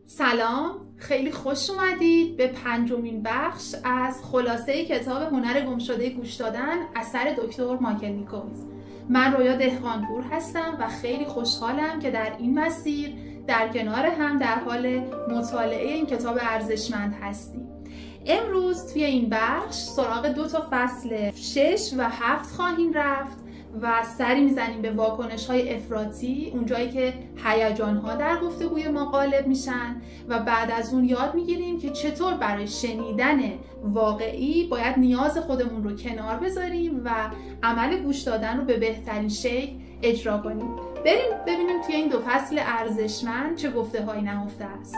سلام، خیلی خوش اومدید به پنجمین بخش از خلاصه کتاب هنر گمشده گوش دادن اثر دکتر مایکل نیکومیز. من رویا دهقانپور هستم و خیلی خوشحالم که در این مسیر در کنار هم در حال مطالعه این کتاب ارزشمند هستیم. امروز توی این بخش سراغ 2 فصل 6 و 7 خواهیم رفت و سری میزنیم به واکنش‌های افراطی، اونجایی که هیجان‌ها در گفتگوی ما غالب میشن و بعد از اون یاد میگیریم که چطور برای شنیدن واقعی باید نیاز خودمون رو کنار بذاریم و عمل گوش دادن رو به بهترین شکل اجرا کنیم. بریم ببینیم توی این 2 فصل ارزشمند چه گفته‌هایی نهفته است.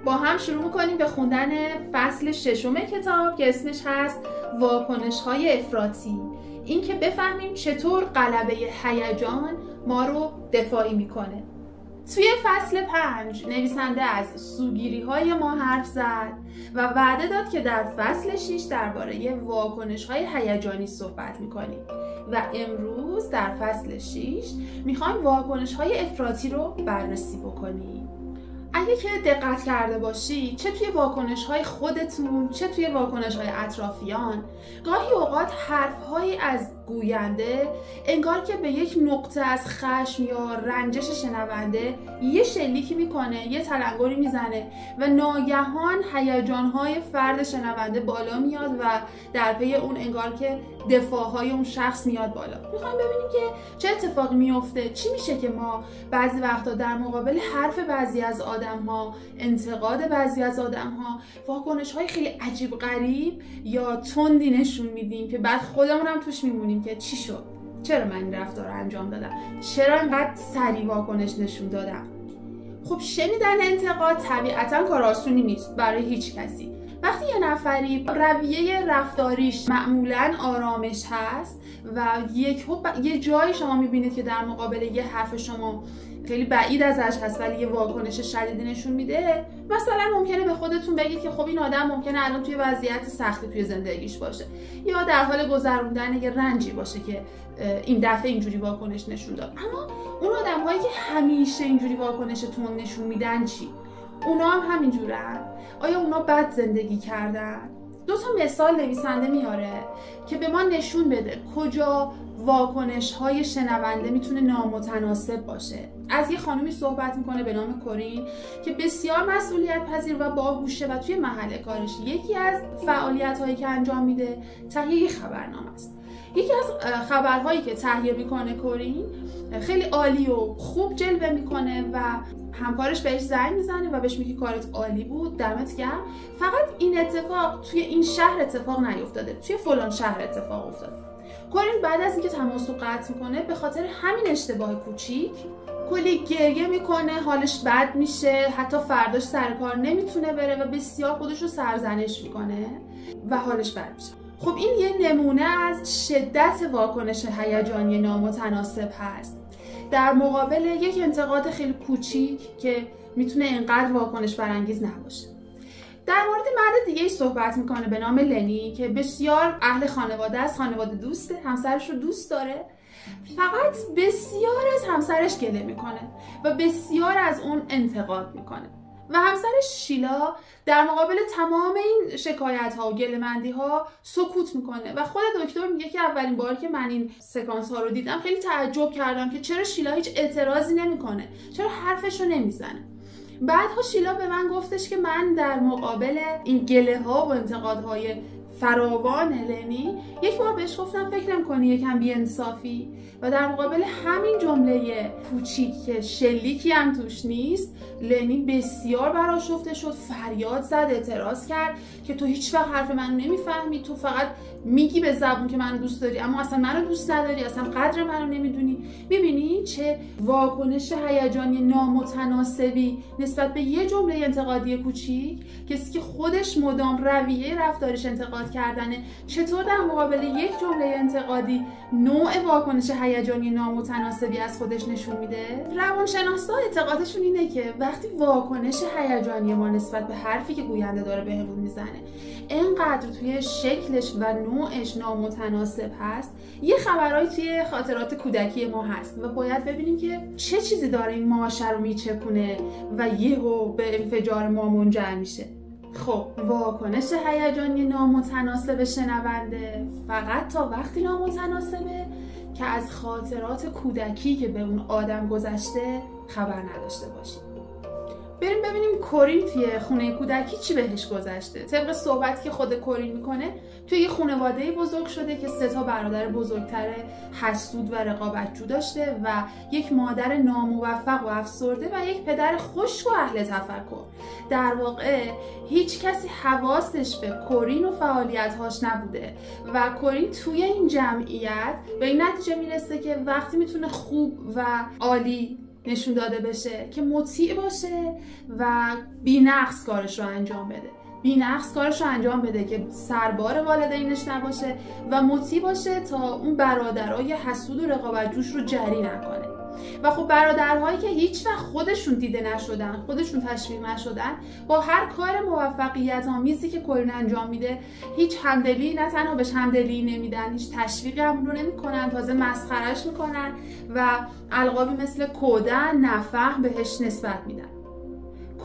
با هم شروع می‌کنیم به خوندن فصل 6 کتاب که اسمش هست واکنش‌های افراطی. این که بفهمیم چطور غلبه هیجان ما رو دفاعی میکنه. توی فصل 5 نویسنده از سوگیری‌های ما حرف زد و وعده داد که در فصل 6 درباره واکنش‌های هیجانی صحبت میکنیم و امروز در فصل 6 میخوایم واکنش‌های افراطی رو بررسی بکنیم. اگه که دقت کرده باشی چه توی واکنش‌های خودتون چه توی واکنش‌های اطرافیان، گاهی اوقات حرف‌هایی از گوینده انگار که به یک نقطه از خشم یا رنجش شنونده یه شلیکی میکنه، یه تلنگری میزنه و ناگهان هیجان‌های فرد شنونده بالا میاد و در پی اون انگار که دفاع‌های اون شخص میاد بالا. میخوایم ببینیم که چه اتفاقی میفته، چی میشه که ما بعضی وقتا در مقابل حرف بعضی از آدم‌ها، انتقاد بعضی از آدم‌ها، واکنش‌های خیلی عجیب غریب یا تندی نشون میدیم که بعد خودمون هم توش میمونیم که چی شد؟ چرا من این رفتار رو انجام دادم؟ چرا اینقدر سریع واکنش نشون دادم؟ خب شنیدن انتقاد طبیعتاً کار آسونی نیست برای هیچ کسی. وقتی یه نفری رویه رفتاریش معمولاً آرامش هست و یه جایی شما میبینید که در مقابل یه حرف شما خیلی بعید ازش هست ولی یه واکنش شدیدی نشون میده، مثلا ممکنه به خودتون بگید که خب این آدم ممکنه الان توی وضعیت سختی توی زندگیش باشه یا در حال گذروندن یه رنجی باشه که این دفعه اینجوری واکنش نشون داد. اما اون آدم‌هایی که همیشه اینجوری واکنش تند نشون میدن چی؟ اونا هم همینجورن؟ آیا اونا بد زندگی کردن؟ 2 مثال نویسنده میاره که به ما نشون بده کجا واکنش‌های شنونده میتونه نامتناسب باشه. از یه خانومی صحبت میکنه به نام کورین که بسیار مسئولیت پذیر و باهوشه و توی محل کارش یکی از فعالیت‌هایی که انجام میده تهیه خبرنامه است. یکی از خبرهایی که تهیه میکنه کورین خیلی عالی و خوب جلوه میکنه و همکارش بهش زنگ میزنه و بهش میگه کارت عالی بود، دمت گرم، فقط این اتفاق توی این شهر اتفاق نیفتاده، توی فلان شهر اتفاق افتاده. کورین بعد از اینکه تماس رو قطع میکنه به خاطر همین اشتباه کوچیک کلی گریه میکنه، حالش بد میشه، حتی فرداش سر کار نمیتونه بره و بسیار خودش رو سرزنش میکنه و حالش بد میشه. خب این یه نمونه از شدت واکنش هیجانی نامتناسب هست در مقابل یک انتقاد خیلی کوچیک که میتونه اینقدر واکنش برانگیز نباشه. در مورد مرد دیگه‌ای صحبت میکنه به نام لنی که بسیار اهل خانواده است، خانواده دوسته، همسرش رو دوست داره، فقط بسیار از همسرش گله میکنه و بسیار از اون انتقاد میکنه و همسرش شیلا در مقابل تمام این شکایت ها و گله‌مندی ها سکوت میکنه و خود دکتر میگه که اولین بار که من این سکانس ها رو دیدم خیلی تعجب کردم که چرا شیلا هیچ اعتراضی نمیکنه، چرا حرفش رو نمیزنه. بعدها شیلا به من گفتش که من در مقابل این گله ها و انتقادهای فراوان لنی یک بار بهش گفتم فکر نمی‌کنی یکم بی‌انصافی و در مقابل همین جمله کوچیک که شلیکی هم توش نیست لنی بسیار برآشفته شد، فریاد زد، اعتراض کرد که تو هیچ وقت حرف منو نمیفهمی، تو فقط میگی به زبون که منو دوست داری اما اصلا منو دوست نداری، اصلا قدر منو نمیدونی. میبینی چه واکنش هیجانی نامتناسبی نسبت به یه جمله انتقادی کوچیک، کسی که خودش مدام رویه رفتارش انتقاد صحبت کردنه. چطور در مقابل یک جمله انتقادی نوع واکنش هیجانی نامتناسبی از خودش نشون میده. روانشناسا اعتقادشون اینه که وقتی واکنش هیجانی ما نسبت به حرفی که گوینده داره بهمون میزنه اینقدر توی شکلش و نوعش نامتناسب هست، یه خبرایی توی خاطرات کودکی ما هست و باید ببینیم که چه چیزی داره این ماشه رو میچکونه و یهو به انفجار ما منجر میشه. خب واکنش هیجانی نامتناسب شنونده فقط تا وقتی نامتناسبه که از خاطرات کودکی که به اون آدم گذشته خبر نداشته باشیم. بریم ببینیم کورین توی خونه کودکی چی بهش گذشته. طبق صحبتی که خود کورین میکنه توی یه خانواده بزرگ شده که 3 برادر بزرگتر حسود و رقابتجو داشته و یک مادر ناموفق و افسرده و یک پدر خشک و اهل تفکر. در واقع هیچ کسی حواسش به کورین و فعالیت‌هاش نبوده و کورین توی این جمعیت به این نتیجه میرسه که وقتی میتونه خوب و عالی نشون داده بشه که مطیع باشه و بی‌نقص کارش رو انجام بده. بی‌نقص کارش رو انجام بده که سربار والدینش نباشه و مطیع باشه تا اون برادرای حسود و رقابتجوش رو جری نکنه. و خب برادرهایی که هیچ وقت خودشون دیده نشدن، خودشون تشویق نشدن، با هر کار موفقیت آمیزی که کورین انجام میده هیچ همدلی، نه تنها بهش همدلی نمیدن، هیچ تشویقی هم رو نمیکنن، تازه مسخرهش میکنن و القابی مثل کودن، نفهم بهش نسبت میدن.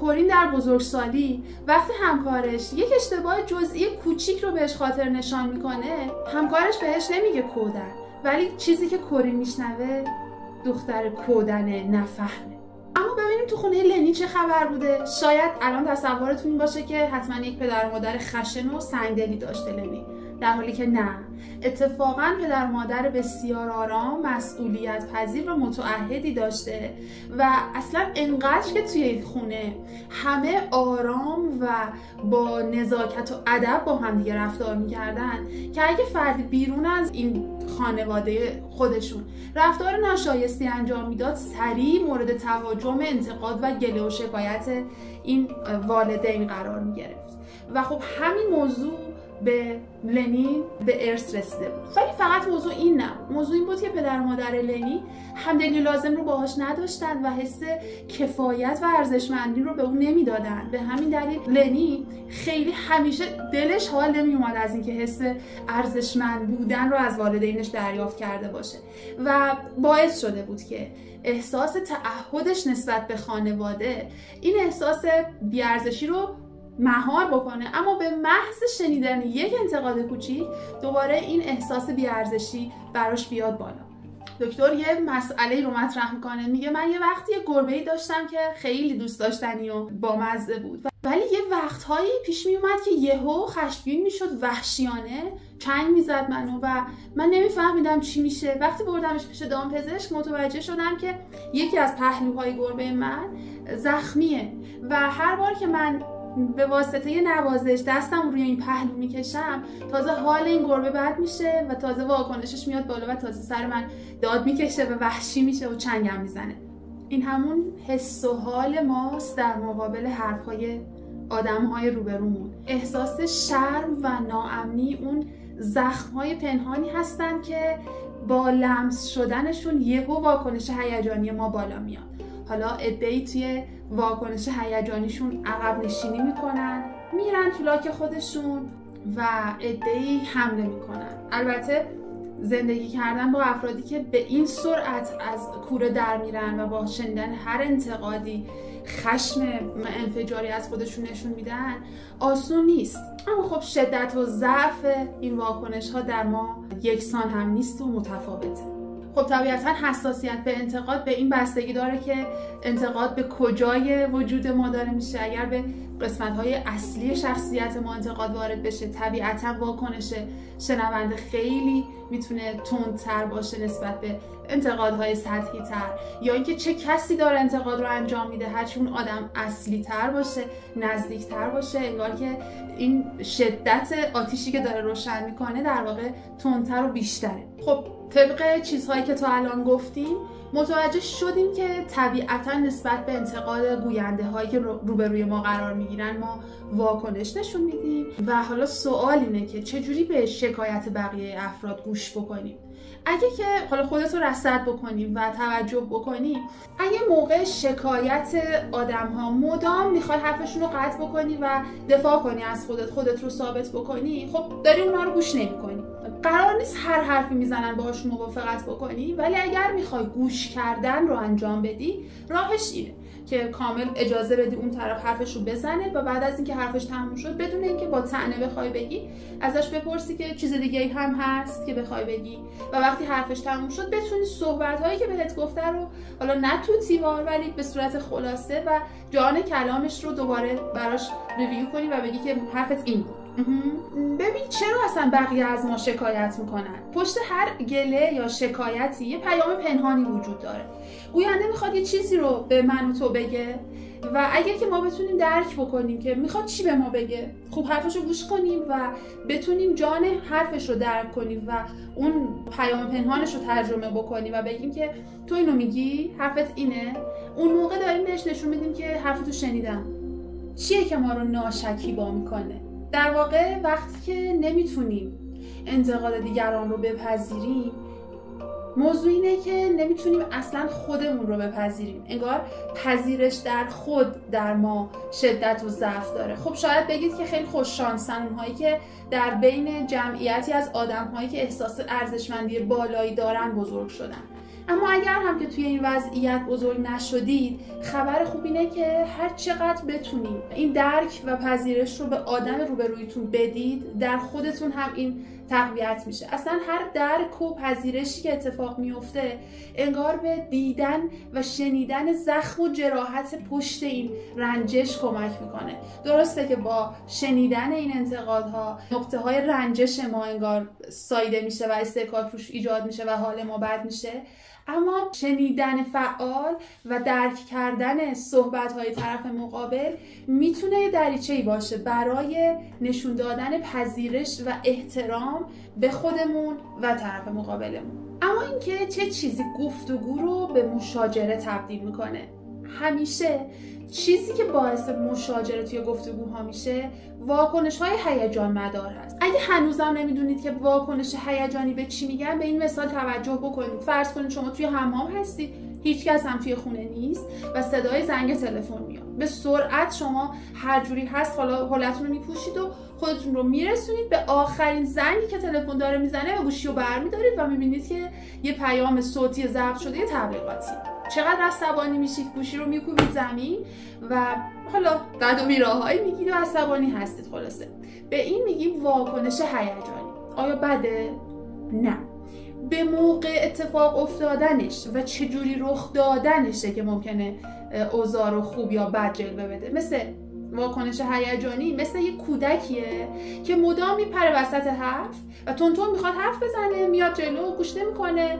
کورین در بزرگسالی وقتی همکارش یک اشتباه جزئی کوچیک رو بهش خاطر نشان میکنه، همکارش بهش نمیگه کودن، ولی چیزی که کورین میشنوه دختر کودن نفهمه. اما ببینیم تو خونه لنی چه خبر بوده. شاید الان تصورتون این باشه که حتما یک پدر و مادر خشن و سنگدلی داشته لنی، در حالی که نه، اتفاقا پدر و مادر بسیار آرام، مسئولیت پذیر و متعهدی داشته و اصلا انقدر که توی این خونه همه آرام و با نزاکت و ادب با هم دیگه رفتار میکردن که اگه فردی بیرون از این خانواده خودشون رفتار ناشایستی انجام میداد سریع مورد تهاجم، انتقاد و گله و شکایت این والدین قرار میگرفت. و خب همین موضوع به لنی به ارث رسیده بود. ولی فقط موضوع این نه، موضوع این بود که پدر و مادر لنی همدلی لازم رو باهاش نداشتن و حس کفایت و ارزشمندی رو به اون نمیدادن. به همین دلیل لنی خیلی همیشه دلش حال نمی اومد از اینکه حس ارزشمند بودن رو از والدینش دریافت کرده باشه و باعث شده بود که احساس تعهدش نسبت به خانواده این احساس بی‌ارزشی رو مهار بکنه، اما به محض شنیدن یک انتقاد کوچیک دوباره این احساس بی‌ارزشی براش بیاد بالا. دکتر یه مسئله رو مطرح میکنه، میگه من یه وقتی یه گربه‌ای داشتم که خیلی دوست داشتنی و بامزه بود، ولی یه وقتهایی پیش میومد که یهو خشمگین میشد، وحشیانه چنگ میزد منو و من نمیفهمیدم چی میشه. وقتی بردمش پیش دامپزشک متوجه شدم که یکی از پهلوهای گربه من زخمیه و هر بار که من به واسطه نوازش دستم روی این پهلو میکشم تازه حال این گربه بد میشه و تازه واکنشش میاد بالا و تازه سر من داد میکشه و وحشی میشه و چنگم میزنه. این همون حس و حال ماست در مقابل حرفهای آدمهای روبرومون. احساس شرم و ناامنی اون زخمهای پنهانی هستن که با لمس شدنشون یهو واکنش هیجانی ما بالا میاد. حالا عده‌ای توی واکنش هیجانیشون عقب نشینی میکنن، میرن تو لاک خودشون و عده‌ای حمله میکنن. البته زندگی کردن با افرادی که به این سرعت از کوره در میرن و با شنیدن هر انتقادی خشم انفجاری از خودشون نشون میدن آسون نیست. اما خب شدت و ضعف این واکنش ها در ما یکسان هم نیست و متفاوته. خب طبیعتا حساسیت به انتقاد به این بستگی داره که انتقاد به کجای وجود ما داره میشه. اگر به قسمت‌های اصلی شخصیت ما انتقاد وارد بشه طبیعتا واکنش شنونده خیلی میتونه تندتر باشه نسبت به انتقادهای سطحی تر، یا اینکه چه کسی داره انتقاد رو انجام میده، هرچی اون آدم اصلی تر باشه، نزدیک تر باشه، انگار که این شدت آتیشی که داره روشن میکنه در واقع تندتر و بیشتره. خب طبق چیزهایی که تا الان گفتیم متوجه شدیم که طبیعتا نسبت به انتقاد گوینده هایی که روبروی ما قرار میگیرن ما واکنش نشون میدیم و حالا سوال اینه که چجوری به شکایت بقیه افراد گوش بکنیم. اگه که حالا خودت رو رصد بکنیم و توجه بکنیم، اگه موقع شکایت آدم ها مدام میخوای حرفشون رو قطع بکنی و دفاع کنی از خودت رو ثابت بکنی، خب داری اونها رو گوش نمی‌کنی. قرار نیست هر حرفی میزنن باهاش موافقت بکنی، ولی اگر میخوای گوش کردن رو انجام بدی، راهش اینه که کامل اجازه بدی اون طرف حرفش رو بزنه و بعد از اینکه حرفش تموم شد بدون اینکه با طعنه بخوای بگی، ازش بپرسی که چیز دیگه‌ای هم هست که بخوای بگی و وقتی حرفش تموم شد بتونی صحبت‌هایی که بهت گفته رو حالا نه تو تیوار ولی به صورت خلاصه و جان کلامش رو دوباره براش ریویو کنی و بگی که حرفت این بود. ببین چرا اصلا بقیه از ما شکایت میکنن؟ پشت هر گله یا شکایتی یه پیام پنهانی وجود داره. گوینده میخواد یه چیزی رو به من و تو بگه و اگه که ما بتونیم درک بکنیم که میخواد چی به ما بگه، خوب حرفش رو گوش کنیم و بتونیم جان حرفش رو درک کنیم و اون پیام پنهانش رو ترجمه بکنیم و بگیم که تو اینو میگی، حرفت اینه، اون موقع داریم بهش نشون میدیم که حرفتو شنیدم. چیه که ما رو ناشکیبا میکنه؟ در واقع وقتی که نمیتونیم انتقاد دیگران رو بپذیریم، موضوع اینه که نمیتونیم اصلا خودمون رو بپذیریم. انگار پذیرش در خود در ما شدت و ضعف داره. خب شاید بگید که خیلی خوش شانسن اونهایی که در بین جمعیتی از آدم‌هایی که احساس ارزشمندی بالایی دارن بزرگ شدن. اما اگر هم که توی این وضعیت بزرگ نشدید، خبر خوب اینه که هر چقدر بتونید این درک و پذیرش رو به آدم روبرویتون بدید، در خودتون هم این تقویت میشه. اصلا هر درک و پذیرشی که اتفاق میفته انگار به دیدن و شنیدن زخم و جراحت پشت این رنجش کمک میکنه. درسته که با شنیدن این انتقادها نقطه های رنجش ما انگار ساییده میشه و استحکاک روش ایجاد میشه و حال ما بد میشه، اما شنیدن فعال و درک کردن صحبت‌های طرف مقابل میتونه دریچه‌ای باشه برای نشون دادن پذیرش و احترام به خودمون و طرف مقابلمون. اما اینکه چه چیزی گفتگو رو به مشاجره تبدیل میکنه؟ همیشه چیزی که باعث مشاجره توی گفتگوها میشه واکنش‌های هیجان مدار هست. اگه هنوزم نمیدونید که واکنش هیجانی به چی میگن، به این مثال توجه بکنید. فرض کنید شما توی حمام هستید، هیچ کس هم توی خونه نیست و صدای زنگ تلفن میاد. به سرعت شما هر جوری هست حالا حالتون رو میپوشید و خودتون رو میرسونید به آخرین زنگی که تلفن داره میزنه و گوشی رو برمیدارید و میبینید که یه پیام صوتی ضبط شده یه تبلیغاتی. چقدر عصبانی میشید، گوشی رو میکوبید زمین و حالا رد و بیراهایی میگید و عصبانی هستید. خلاصه به این میگیم واکنش هیجانی. آیا بده؟ نه. به موقع اتفاق افتادنش و چجوری رخ دادنشه که ممکنه اوضاع رو خوب یا بد جلوه بده. مثل واکنش هیجانی مثل یک کودکیه که مدام میپره وسط حرف و تونتون میخواد حرف بزنه، میاد جلو و گوش نمیکنه.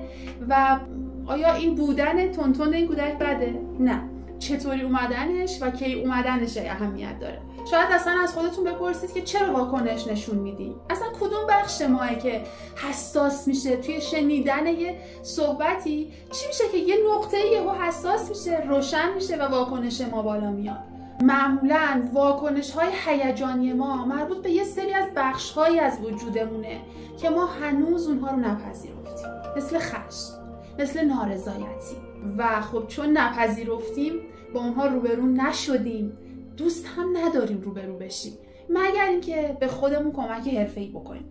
و آیا این بودن تونتون این کودک بده؟ نه. چطوری اومدنش و کی اومدنش اهمیت داره. شاید اصلا از خودتون بپرسید که چرا واکنش نشون میدی؟ اصلا کدوم بخش ماه که حساس میشه توی شنیدن یه صحبتی؟ چی میشه که یه نقطه یهو حساس میشه، روشن میشه و واکنش ما بالا میاد؟ معمولاً واکنش‌های هیجانی ما مربوط به یه سری از بخش‌هایی از وجودمونه که ما هنوز اونها رو نپذیرفتیم. مثل خشم، مثل نارضایتی. و خب چون نپذیرفتیم، با اونها روبرو نشدیم، دوست هم نداریم روبرو بشیم، مگر اینکه به خودمون کمک حرفه‌ای بکنیم.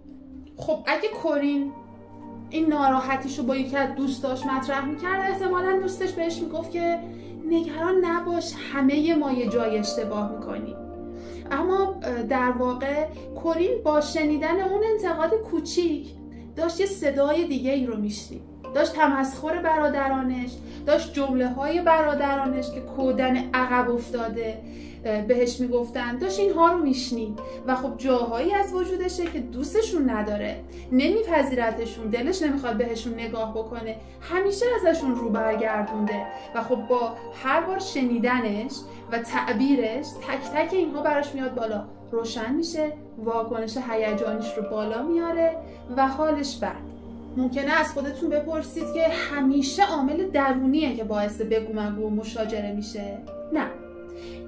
خب اگه کورین این ناراحتیشو با یکی از دوستاش مطرح می‌کرد، احتمالاً دوستش بهش میگفت که نگران نباش، همه ما یه جای اشتباه میکنیم. اما در واقع کورین با شنیدن اون انتقاد کوچیک داشت یه صدای دیگه ای رو میشنید. داشت تمسخر برادرانش، داشت جمله‌های برادرانش که کودن عقب افتاده بهش میگفتن، داشت اینها رو میشنید و خب جاهایی از وجودشه که دوستشون نداره، نمیپذیرتشون، دلش نمیخواد بهشون نگاه بکنه، همیشه ازشون رو برگردونده و خب با هر بار شنیدنش و تعبیرش تک تک اینها براش میاد بالا، روشن میشه، واکنش هیجانیش رو بالا میاره و حالش بد. ممکنه از خودتون بپرسید که همیشه عامل درونیه که باعث بگو مگو و مشاجره میشه؟ نه،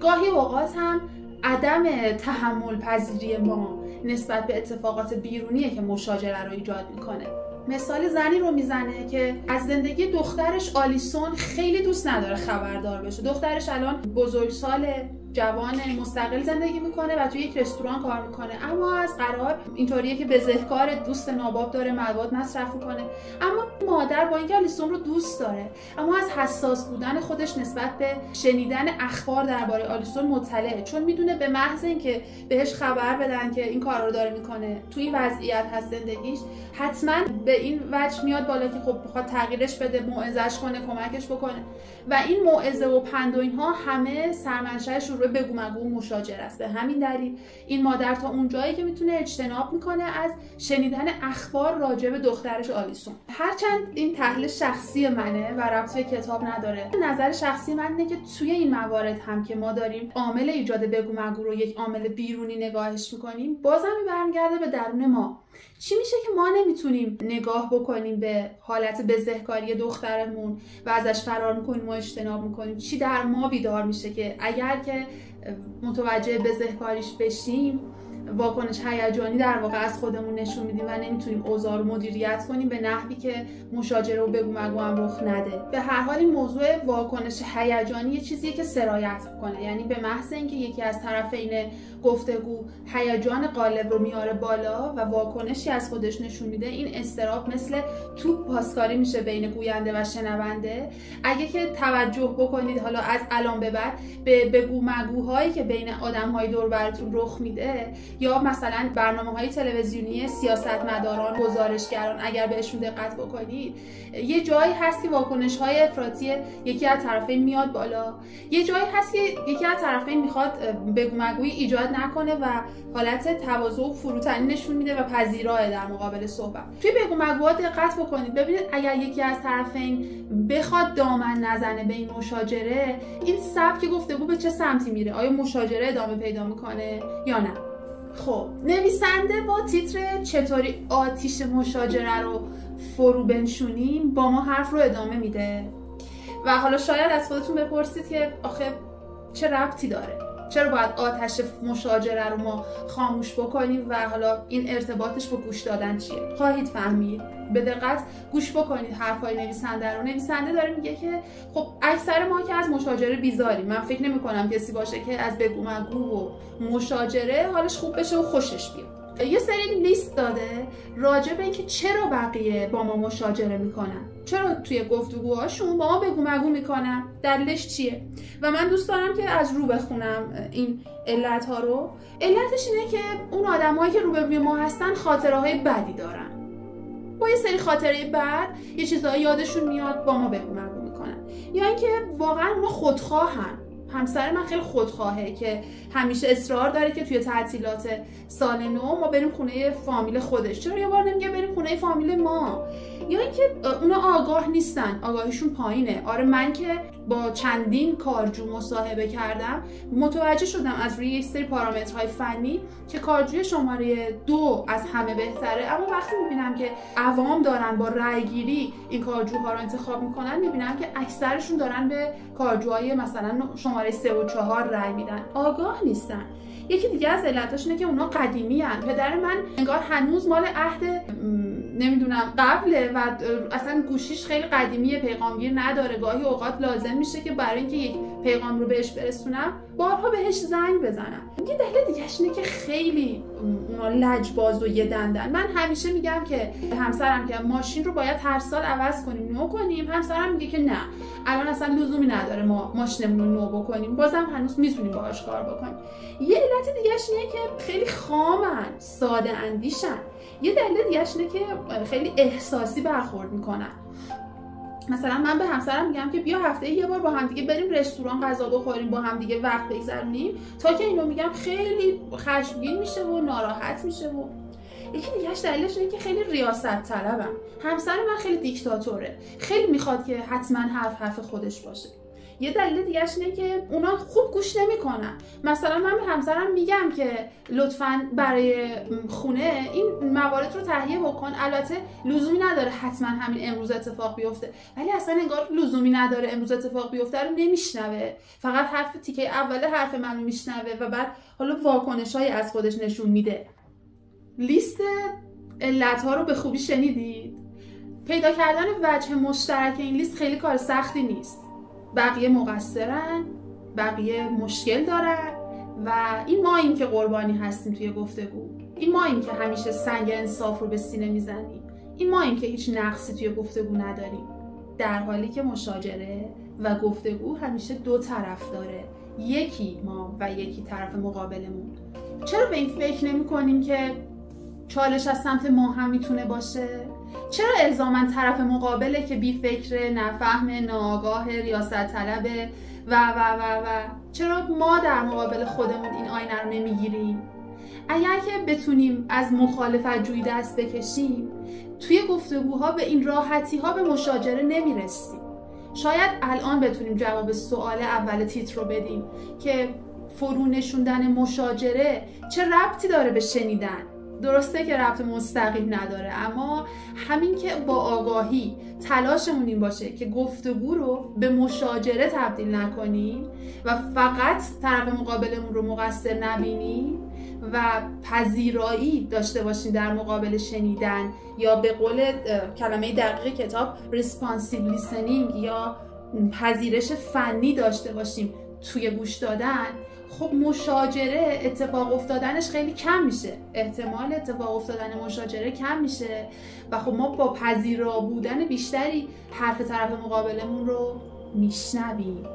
گاهی اوقات هم عدم تحمل پذیری ما نسبت به اتفاقات بیرونیه که مشاجره رو ایجاد میکنه. مثال زنی رو میزنه که از زندگی دخترش آلیسون خیلی دوست نداره خبردار بشه. دخترش الان بزرگساله، جوان، مستقل زندگی میکنه و توی یک رستوران کار میکنه، اما از قرار اینطوریه که بزهکار، دوست ناباب داره، مواد مصرف میکنه. اما مادر با اینکه آلیسون رو دوست داره، اما از حساس بودن خودش نسبت به شنیدن اخبار درباره آلیسون مطلعه، چون میدونه به محض اینکه بهش خبر بدن که این کارا رو داره میکنه، توی این وضعیت هست زندگیش، حتما به این وجه میاد بالا که خب بخواد تغییرش بده، موعظه‌اش کنه، کمکش بکنه. و این موعظه و پند و اینها همه سرمنشأش رو بگو مگو و مشاجره است. به همین دلیل این مادر تا اون جایی که میتونه اجتناب میکنه از شنیدن اخبار راجع به دخترش آلیسون. هرچند این تحلیل شخصی منه و ربطی به کتاب نداره، نظر شخصی من اینه که توی این موارد هم که ما داریم عامل ایجاد بگو مگو رو یک عامل بیرونی نگاهش میکنیم، بازم برمیگرده به درون ما. چی میشه که ما نمیتونیم نگاه بکنیم به حالت بزهکاری دخترمون و ازش فرار میکنیم و اجتناب میکنیم؟ چی در ما بیدار میشه که اگر که متوجه بزهکاریش بشیم، واکنش هیجانی در واقع از خودمون نشون میدیم و نمیتونیم اوضاع رو مدیریت کنیم به نحوی که مشاجره و بگو مگو هم رخ نده. به هر حال این موضوع واکنش هیجانی یه چیزیه که سرایت میکنه، یعنی به محض اینکه یکی از طرفین گفتگو هیجان غالب رو میاره بالا و واکنشی از خودش نشون میده، این اضطراب مثل توپ پاسکاری میشه بین گوینده و شنونده. اگه که توجه بکنید حالا از الان به بعد به بگو مگوهایی که بین آدم‌های دور براتون رخ میده، یا مثلا برنامه‌های تلویزیونی سیاستمداران، گزارشگران، اگر بهشون دقت بکنید، یه جایی هست که واکنش‌های افراطی یکی از طرفین میاد بالا، یه جایی هست که یکی از طرفین میخواد بگو مگویی ایجاد نکنه و حالت تواضع و فروتنی نشون میده و پذیراه در مقابل صحبت. توی بگو مگوها دقت بکنید، ببینید اگر یکی از طرفین بخواد دامن نزنه به این مشاجره، این سبک گفتگو به چه سمتی میره؟ آیا مشاجره ادامه پیدا میکنه یا نه؟ خب نویسنده با تیتر چطوری آتیش مشاجره رو فرو بنشونیم با ما حرف رو ادامه میده و حالا شاید از خودتون بپرسید که آخه چه ربطی داره؟ چرا باید آتش مشاجره رو ما خاموش بکنیم و حالا این ارتباطش با گوش دادن چیه؟ خواهید فهمید. به دقت گوش بکنید حرفای نویسنده رو. نویسنده داره میگه که خب اکثر ما که از مشاجره بیزاریم. من فکر نمی کنم کسی باشه که از بگو مگو و مشاجره حالش خوب بشه و خوشش بیاد. یه سری لیست داده راجع به اینکه چرا بقیه با ما مشاجره میکنن، چرا توی گفتگوهاشون با ما بگو مگو میکنن، دلیلش چیه. و من دوست دارم که از رو بخونم این علت‌ها رو. علتش اینه که اون آدمایی که روبروی ما هستن خاطره‌های بدی دارن، با یه سری خاطره بد یه چیزایی یادشون میاد با ما بگو مگو میکنن، یا اینکه واقعا اونا خودخواهن. همسر من خیلی خودخواهه که همیشه اصرار داره که توی تعطیلات سال نو ما بریم خونه فامیل خودش، چرا یه بار نمیگه بریم خونه فامیل ما. یا اینکه اونا آگاه نیستن، آگاهیشون پایینه. آره من که با چندین کارجو مصاحبه کردم متوجه شدم از روی یک سری پارامترهای فنی که کارجوی شماره 2 از همه بهتره، اما وقتی میبینم که عوام دارن با رأیگیری این کارجوها رو انتخاب میکنن، میبینم که اکثرشون دارن به کارجوهای مثلا شماره 3 و 4 رأی میدن، آگاه نیستن. یکی دیگه از علتاش اینه که اونا قدیمی هن. پدر من انگار هنوز مال عهد نمیدونم قبله و اصلا گوشیش خیلی قدیمیه، پیغامگیر نداره. گاهی اوقات لازم میشه که برای اینکه یک پیغام رو بهش برسونم بارها بهش زنگ بزنم. یه دلیل دیگه‌اش اینه که خیلی اونا لجباز و یه دندن. من همیشه میگم که همسرم که ماشین رو باید هر سال عوض کنیم، نو کنیم. همسرم میگه که نه الان اصلا لزومی نداره ما ماشینمون رو نو بکنیم، بازم هنوز میتونیم باهاش کار بکنیم. یه علت دیگه‌اش اینه که خیلی خامن، ساده اندیشن. یه دلیل دیگه‌اش اینه که خیلی احساسی برخورد میکنن. مثلا من به همسرم میگم که بیا هفته یه بار با هم دیگه بریم رستوران غذا بخوریم، با هم دیگه وقت بگذرونیم، تا که اینو میگم خیلی خشمگین میشه و ناراحت میشه. و یکی دیگه‌اش دلیلش اینه که خیلی ریاست طلبم. همسر من خیلی دیکتاتوره، خیلی میخواد که حتما حرف خودش باشه. یه دلیل دیگه‌اش اینه که اونا خوب گوش نمیکنن. مثلا من به همسرم میگم که لطفاً برای خونه این موارد رو تهیه بکن، البته لزومی نداره حتما همین امروز اتفاق بیفته، ولی اصلا انگار لزومی نداره امروز اتفاق بیفته رو نمیشنوه، فقط حرف تیکه اول حرف منو میشنوه و بعد حالا واکنش‌هایی از خودش نشون میده. لیست علت‌ها رو به خوبی شنیدید؟ پیدا کردن وجه مشترک این لیست خیلی کار سختی نیست. بقیه مقصرن، بقیه مشکل دارن و این ماییم که قربانی هستیم توی گفتگو. این ماییم که همیشه سنگ انصاف رو به سینه میزنیم. این ماییم که هیچ نقصی توی گفتگو نداریم. در حالی که مشاجره و گفتگو همیشه دو طرف داره. یکی ما و یکی طرف مقابلمون. چرا به این فکر نمی کنیم که چالش از سمت ما هم میتونه باشه؟ چرا الزاماً طرف مقابله که بی فکر، نفهم، ناآگاه، ریاست طلبه و چرا ما در مقابل خودمون این آینه رو نمیگیریم؟ اگر که بتونیم از مخالفت جویی دست بکشیم، توی گفتگوها به این راحتی ها به مشاجره نمیرسیم. شاید الان بتونیم جواب سوال اول تیتر رو بدیم که فرو نشوندن مشاجره چه ربطی داره به شنیدن. درسته که ربط مستقیم نداره، اما همین که با آگاهی تلاشمون این باشه که گفتگو رو به مشاجره تبدیل نکنیم و فقط طرف مقابلمون رو مقصر نبینیم و پذیرایی داشته باشیم در مقابل شنیدن، یا به قول کلمه دقیق کتاب responsive listening یا پذیرش فنی داشته باشیم توی گوش دادن، خب مشاجره اتفاق افتادنش خیلی کم میشه، احتمال اتفاق افتادن مشاجره کم میشه و خب ما با پذیرا بودن بیشتری حرف طرف مقابلمون رو میشنویم.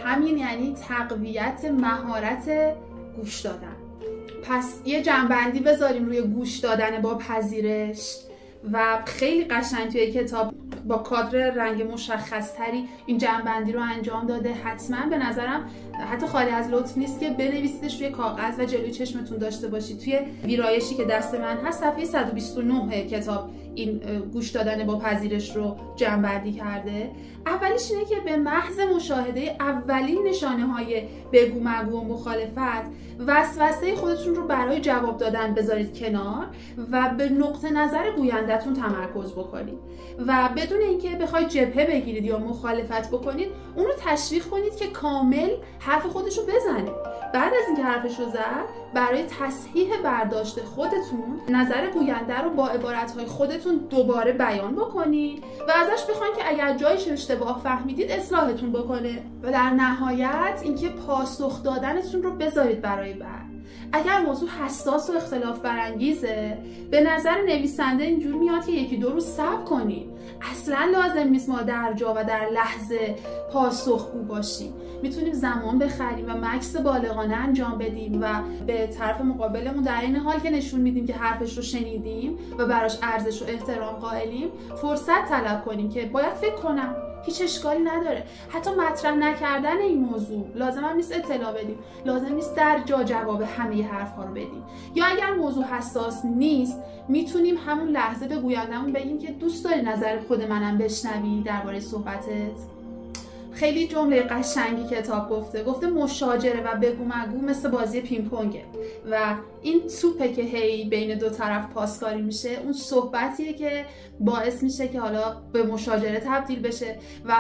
همین یعنی تقویت مهارت گوش دادن. پس یه جنبندی بذاریم روی گوش دادن با پذیرش و خیلی قشنگ توی کتاب با کادر رنگ مشخصتری این جنبندی رو انجام داده. حتما به نظرم حتی خالی از لطف نیست که بنویسیدش روی کاغذ و جلوی چشمتون داشته باشید. توی ویرایشی که دست من هست صفحه 129 کتاب این گوش دادن با پذیرش رو جنبندی کرده. اولیش اینه که به محض مشاهده اولین نشانه‌های بگو مگو و مخالفت، وسوسه خودتون رو برای جواب دادن بذارید کنار و به نقطه نظر گوینده‌تون تمرکز بکنید و بدون اینکه بخواید جبهه بگیرید یا مخالفت بکنید، اون رو تشویق کنید که کامل حرف خودش رو بزنه. بعد از اینکه حرفش رو زد، برای تصحیح برداشت خودتون نظر گوینده رو با عبارت‌های خودتون دوباره بیان بکنید و ازش بخواید که اگر جایش اشتباه فهمیدید اصلاحتون بکنه و در نهایت اینکه پاسخ دادنتون رو بذارید برای بعد. اگر موضوع حساس و اختلاف برانگیزه، به نظر نویسنده اینجور میاد که یکی دو روز صبر کنید. اصلا لازم نیست ما در جا و در لحظه پاسخگو باشیم. میتونیم زمان بخریم و مکث بالغانه انجام بدیم و به طرف مقابلمون در این حال که نشون میدیم که حرفش رو شنیدیم و براش ارزش و احترام قائلیم، فرصت طلب کنیم که باید فکر کنم، هیچ اشکالی نداره. حتی مطرح نکردن این موضوع لازم هم نیست اطلاع بدیم، لازم نیست در جا جواب همه حرف‌ها رو بدیم. یا اگر موضوع حساس نیست، میتونیم همون لحظه به گویندمون بگیم که دوست داری نظر خود منم بشنوی درباره صحبتت. خیلی جمله قشنگی کتاب گفته مشاجره و بگو مگو مثل بازی پینگ پونگه و این توپه که هی بین دو طرف پاسکاری میشه، اون صحبتیه که باعث میشه که حالا به مشاجره تبدیل بشه و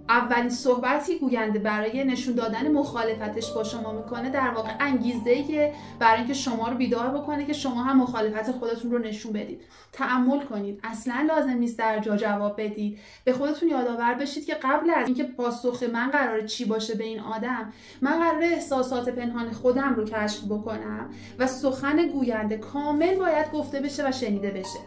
اولین صحبتی گوینده برای نشون دادن مخالفتش با شما میکنه در واقع انگیزه‌ای که برای اینکه شما رو بیدار بکنه که شما هم مخالفت خودتون رو نشون بدید. تأمل کنید، اصلا لازم نیست در جا جواب بدید. به خودتون یادآور بشید که قبل از اینکه پاسخ من قراره چی باشه به این آدم، من قراره احساسات پنهان خودم رو کشف بکنم و سخن گوینده کامل باید گفته بشه و شنیده بشه.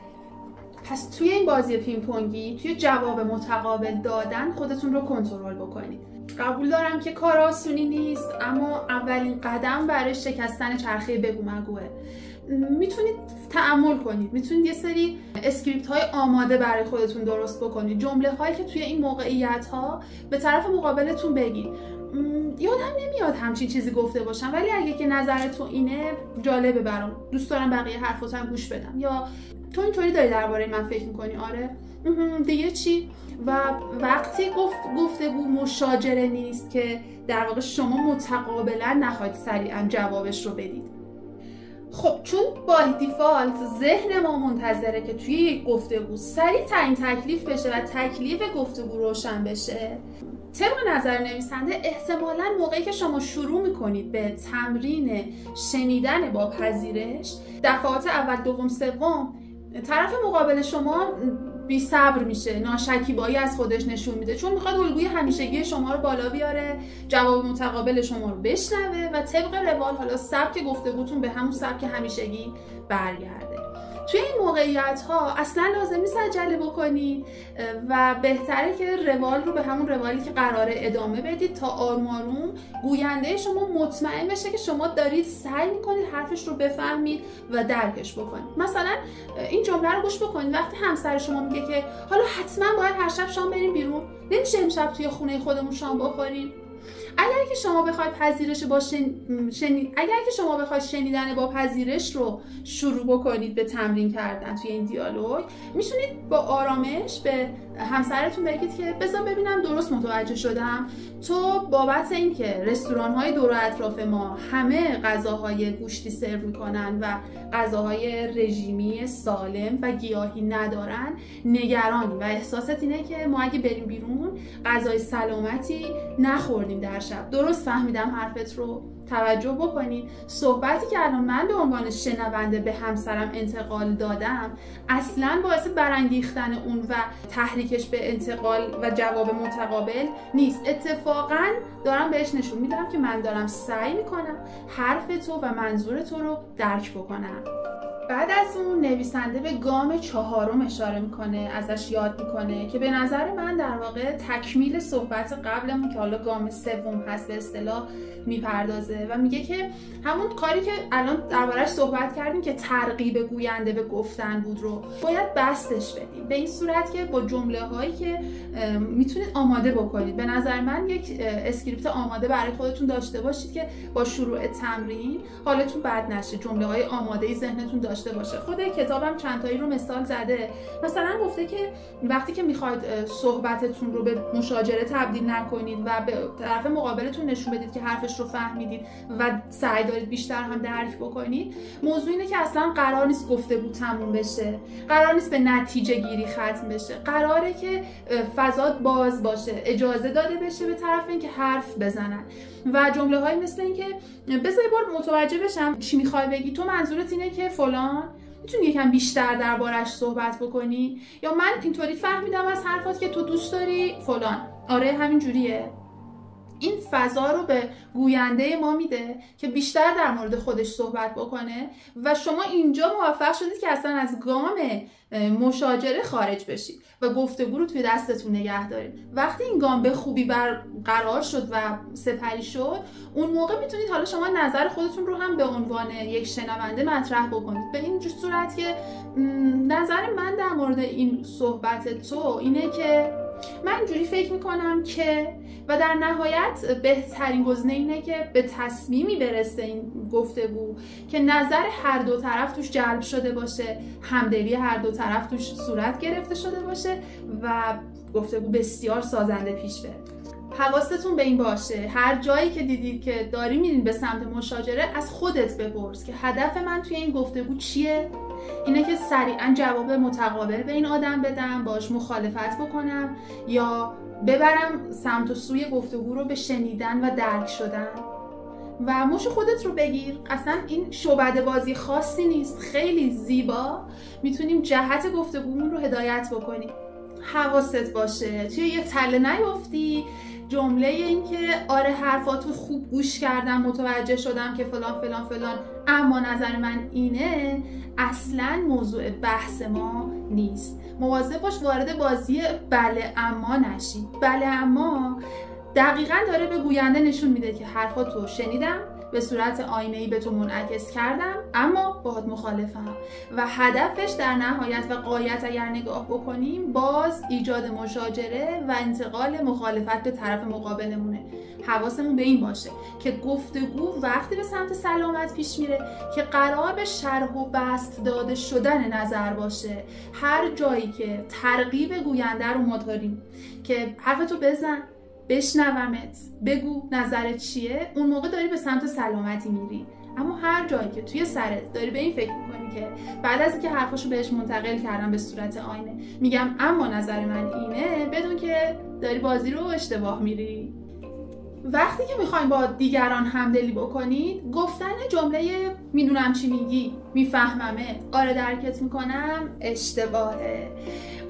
پس توی این بازی پینگ پونگی، توی جواب متقابل دادن خودتون رو کنترل بکنید. قبول دارم که کار آسونی نیست، اما اولین قدم برای شکستن چرخه بگو مگوه. میتونید تأمل کنید، میتونید یه سری اسکریپت های آماده برای خودتون درست بکنید، جمله هایی که توی این موقعیت ها به طرف مقابلتون بگید. یادم نمیاد همچین چیزی گفته باشم، ولی اگه که نظرتون اینه جالبه برام، دوست دارم بقیه حرفاتم گوش بدم، یا تو اینطوری داری درباره من فکر میکنی؟ آره دیگه چی؟ و وقتی گفتگو مشاجره نیست که در واقع شما متقابلا نخواهید سریعا جوابش رو بدید. خب چون با دیفالت ذهن ما منتظره که توی یک گفتگو سریع تعیین تکلیف بشه و تکلیف گفتگو روشن بشه، طبق نظر نویسنده احتمالاً موقعی که شما شروع میکنید به تمرین شنیدن با پذیرش، دفعات اول، دوم، سوم، طرف مقابل شما بی صبر میشه، ناشکیبایی از خودش نشون میده، چون میخواد الگوی همیشگی شما رو بالا بیاره، جواب متقابل شما رو بشنوه و طبق روال حالا سبک گفتگوتون به همون سبک همیشگی برگرده. توی این موقعیت ها اصلا لازم نیست عجله بکنید و بهتره که روال رو به همون روالی که قراره ادامه بدید تا آروم آروم گوینده شما مطمئن بشه که شما دارید سعی میکنید حرفش رو بفهمید و درکش بکنید. مثلا این جمله رو گوش بکنید وقتی همسر شما میگه که حالا حتما باید هر شب شام بریم بیرون، نمیشه امشب توی خونه خودمون شام بخوریم. اگر که شما بخواید شنیدن با پذیرش رو شروع بکنید به تمرین کردن توی این دیالوگ، میتونید با آرامش به همسرتون بگید که بذار ببینم درست متوجه شدم، تو بابت اینکه رستوران‌های دور و اطراف ما همه غذاهای گوشتی سرو میکنن و غذاهای رژیمی سالم و گیاهی ندارن نگرانی و احساست اینه که ما اگه بریم بیرون غذای سلامتی نخوردیم در شب. درست فهمیدم حرفت رو، توجه بکنید صحبتی که الان من به عنوان شنونده به همسرم انتقال دادم اصلا باعث برانگیختن اون و تحریکش به انتقال و جواب متقابل نیست. اتفاقا دارم بهش نشون میدم که من دارم سعی میکنم حرف تو و منظور تو رو درک بکنم. بعد از اون نویسنده به گام 4 اشاره میکنه، ازش یاد میکنه که به نظر من در واقع تکمیل صحبت قبلمون که حالا گام 3 هست به اصطلاح میپردازه و میگه که همون کاری که الان دربارش صحبت کردیم که ترغیب گوینده به گفتن بود رو باید بستش بدیم، به این صورت که با جمله هایی که میتونید آماده بکنید. به نظر من یک اسکریپت آماده برای خودتون داشته باشید که با شروع تمرین حالتون بد نشه، جمله های آماده ذهنتون داشته باشه. خود کتابم چند تایی رو مثال زده، مثلا گفته که وقتی که میخواید صحبتتون رو به مشاجره تبدیل نکنید و به طرف مقابلتون نشون بدید که حرفش رو فهمیدید و سعی دارید بیشتر هم درک بکنید، موضوع اینه که اصلا قرار نیست گفتگو تموم بشه، قرار نیست به نتیجه گیری ختم بشه، قراره که فضا باز باشه، اجازه داده بشه به طرف اینکه حرف بزنن و جمله های مثل این که بذار یه بار متوجه بشم چی میخوای بگی، تو منظورت اینه که فلان، میتونی یکم بیشتر دربارش صحبت بکنی، یا من اینطوری فهمیدم از حرفات که تو دوست داری فلان. آره همین جوریه. این فضا رو به گوینده ما میده که بیشتر در مورد خودش صحبت بکنه و شما اینجا موفق شدید که اصلا از گام مشاجره خارج بشید و گفتگو رو توی دستتون نگه دارید. وقتی این گام به خوبی برقرار شد و سپری شد، اون موقع میتونید حالا شما نظر خودتون رو هم به عنوان یک شنونده مطرح بکنید. به این صورت که نظر من در مورد این صحبت تو اینه که من اینجوری فکر میکنم که، و در نهایت بهترین گزینه اینه که به تصمیمی برسه این گفتگو که نظر هر دو طرف توش جلب شده باشه، همدلی هر دو طرف توش صورت گرفته شده باشه و گفتگو بسیار سازنده پیش بره. حواستون به این باشه هر جایی که دیدید که داری میرین به سمت مشاجره، از خودت بپرس که هدف من توی این گفتگو چیه؟ اینه که سریعا جواب متقابل به این آدم بدم، باش مخالفت بکنم، یا ببرم سمت و سوی گفتگو رو به شنیدن و درک شدن؟ و مش خودت رو بگیر. اصلا این شعبده بازی خاصی نیست، خیلی زیبا میتونیم جهت گفتگومون رو هدایت بکنیم. حواست باشه توی یه تله نیفتی. جمله این که آره حرفاتو خوب گوش کردم، متوجه شدم که فلان فلان فلان، اما نظر من اینه، اصلا موضوع بحث ما نیست. مواظب باش وارد بازی بله اما نشی. بله اما دقیقاً داره به گوینده نشون میده که حرفاتو شنیدم، به صورت آینه‌ای به تو منعکس کردم اما باهات مخالفم و هدفش در نهایت و غایت اگر نگاه بکنیم باز ایجاد مشاجره و انتقال مخالفت به طرف مقابلمونه. حواسمون به این باشه که گفتگو وقتی به سمت سلامت پیش میره که قرار به شرح و بسط داده شدن نظر باشه. هر جایی که ترغیب گوینده رو ما داریم که حرفتو بزن، بشنومت، بگو نظرت چیه، اون موقع داری به سمت سلامتی میری. اما هر جایی که توی سرت داری به این فکر میکنی که بعد از اینکه حرفاشو بهش منتقل کردم به صورت آینه میگم اما نظر من اینه، بدون که داری بازی رو اشتباه میری. وقتی که میخوایم با دیگران همدلی بکنید، گفتن جمله میدونم چی میگی، میفهممه، آره درکت میکنم اشتباهه.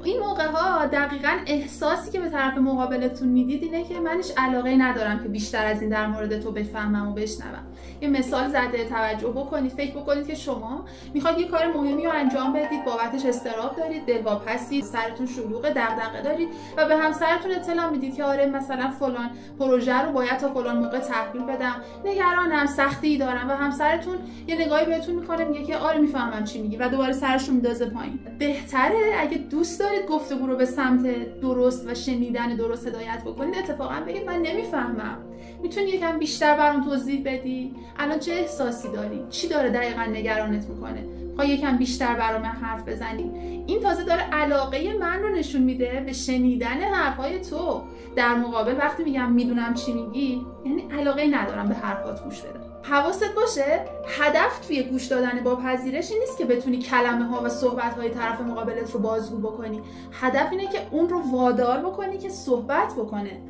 این موقع ها دقیقاً احساسی که به طرف مقابلتون میدید اینه که منش علاقه ندارم که بیشتر از این در مورد تو بفهمم و بشنوم. یه مثال زده توجه بکنید، فکر بکنید که شما میخواید یه کار مهمی رو انجام بدید، بابتش اضطراب دارید، دلواپس هستید، سرتون شلوغه، دغدغه دارید و به همسرتون اطلاع میدید که آره مثلا فلان پروژه رو باید تا فلان موقع تحویل بدم، نگرانم، سختی دارم و همسرتون یه نگاهی بهتون میکنه میگه که آره میفهمم چی میگی و دوباره سرش رو میندازه پایین. بهتره اگه دوست دارید گفتگو رو به سمت درست و شنیدن درست هدایت بکنید، اتفاقا بگید من نمیفهمم، میتونی یکم بیشتر برام توضیح بدی؟ الان چه احساسی داری؟ چی داره دقیقاً نگرانت میکنه؟ میخوای یکم بیشتر برام حرف بزنی؟ این تازه داره علاقه من رو نشون میده به شنیدن حرفای تو. در مقابل وقتی میگم میدونم چی میگی، یعنی علاقه ندارم به حرفات گوش بدم. حواست باشه هدف توی گوش دادن با پذیرش این نیست که بتونی کلمه ها و صحبت های طرف مقابلت رو بازگو بکنی. هدف اینه که اون رو وادار بکنی که صحبت بکنه.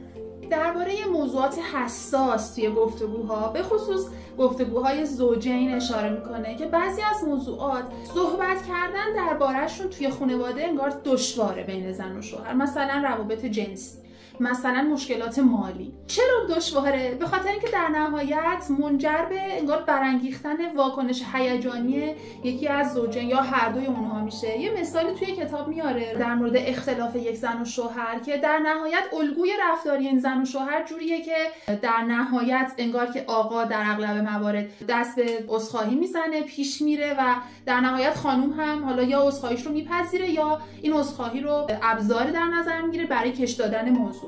درباره موضوعات حساس توی گفتگوها، به خصوص گفتگوهای زوجین اشاره میکنه که بعضی از موضوعات صحبت کردن درباره‌شون توی خانواده انگار دشواره بین زن و شوهر، مثلا روابط جنسی، مثلا مشکلات مالی. چرا دشواره؟ به خاطر اینکه در نهایت منجر به انگار برانگیختن واکنش هیجانی یکی از زوجین یا هر دوی اونها میشه. یه مثالی توی کتاب میاره در مورد اختلاف یک زن و شوهر که در نهایت الگوی رفتاری این زن و شوهر جوریه که در نهایت انگار که آقا در اغلب موارد دست به عذرخواهی میزنه، پیش میره و در نهایت خانم هم حالا یا عذرخواهیش رو میپذیره یا این عذرخواهی رو ابزاری در نظر میگیره برای کش دادن موضوع.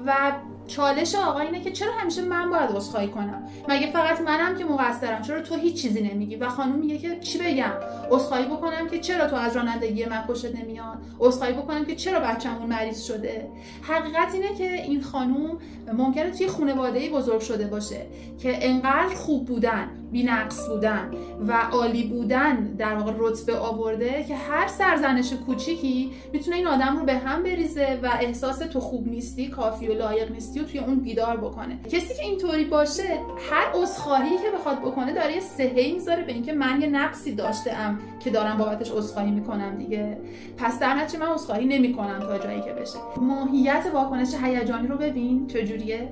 و چالش آقا اینه که چرا همیشه من باید عذرخواهی کنم؟ مگه فقط منم که مقصرم؟ چرا تو هیچ چیزی نمیگی؟ و خانم میگه که چی بگم؟ عذرخواهی بکنم که چرا تو از رانندگی من خوشت نمیاد؟ عذرخواهی بکنم که چرا بچه‌مون مریض شده؟ حقیقت اینه که این خانم ممکنه توی خانواده‌ای بزرگ شده باشه که انقدر خوب بودن، بی‌نقص بودن و عالی بودن در واقع رتبه آورده که هر سرزنش کوچیکی میتونه این آدم رو به هم بریزه و احساس تو خوب نیستی، کافی و لایق نیستی و توی اون بیدار بکنه. کسی که اینطوری باشه هر عذرخواهی که بخواد بکنه داره یه صحه‌ای میذاره به اینکه من یه نقصی داشتم که دارم بابتش عذرخواهی میکنم دیگه، پس در نتیجه من عذرخواهی نمیکنم تا جایی که بشه. ماهیت واکنش هیجانی رو ببین چجوریه.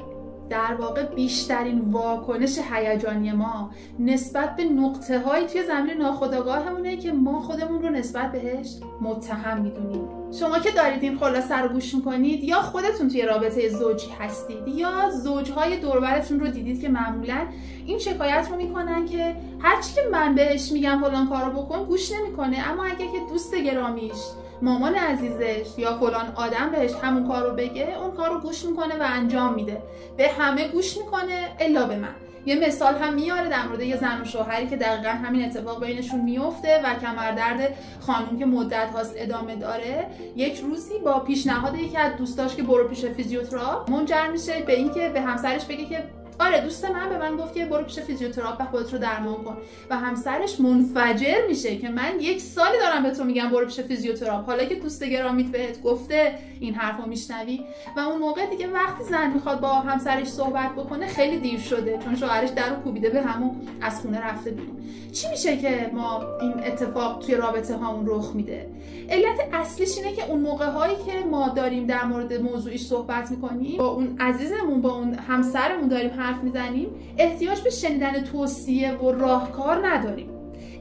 در واقع بیشترین واکنش هیجانی ما نسبت به نقطه‌هایی توی زمین ناخودآگاهمونه که ما خودمون رو نسبت بهش متهم میدونیم. شما که دارید این خلاصه رو گوش میکنید یا خودتون توی رابطه زوجی هستید یا زوجهای دور و برتون رو دیدید که معمولاً این شکایت رو میکنن که هرچی که من بهش میگم فلان کارو بکن گوش نمیکنه، اما اگه که دوست گرامیش، مامان عزیزش یا فلان آدم بهش همون کار رو بگه، اون کار رو گوش میکنه و انجام میده. به همه گوش میکنه الا به من. یه مثال هم میاره در مورد یه زن و شوهری که دقیقا همین اتفاق بینشون میفته و کمردرد خانم که مدت هاست ادامه داره، یک روزی با پیشنهاد یکی از دوستاش که برو پیش فیزیوتراپ منجر میشه به اینکه به همسرش بگه که آره دوست من به من گفت که برو پیش فیزیوتراپ و خودت رو درمان کن و همسرش منفجر میشه که من 1 سالی دارم به تو میگم برو پیش فیزیوتراپ، حالا که دوست گرامیت بهت گفته این حرفو میشنوی؟ و اون موقع دیگه وقتی زن میخواد با همسرش صحبت بکنه خیلی دیر شده، چون شوهرش درو کوبیده به همون از خونه رفته بیرون. چی میشه که ما این اتفاق توی رابطه هامون رخ میده؟ علت اصلیش اینه که اون موقع هایی که ما داریم در مورد موضوعی صحبت میکنیم، با اون عزیزمون، با اون همسرمون داریم حرف میزنیم، احتیاج به شنیدن توصیه و راهکار نداریم.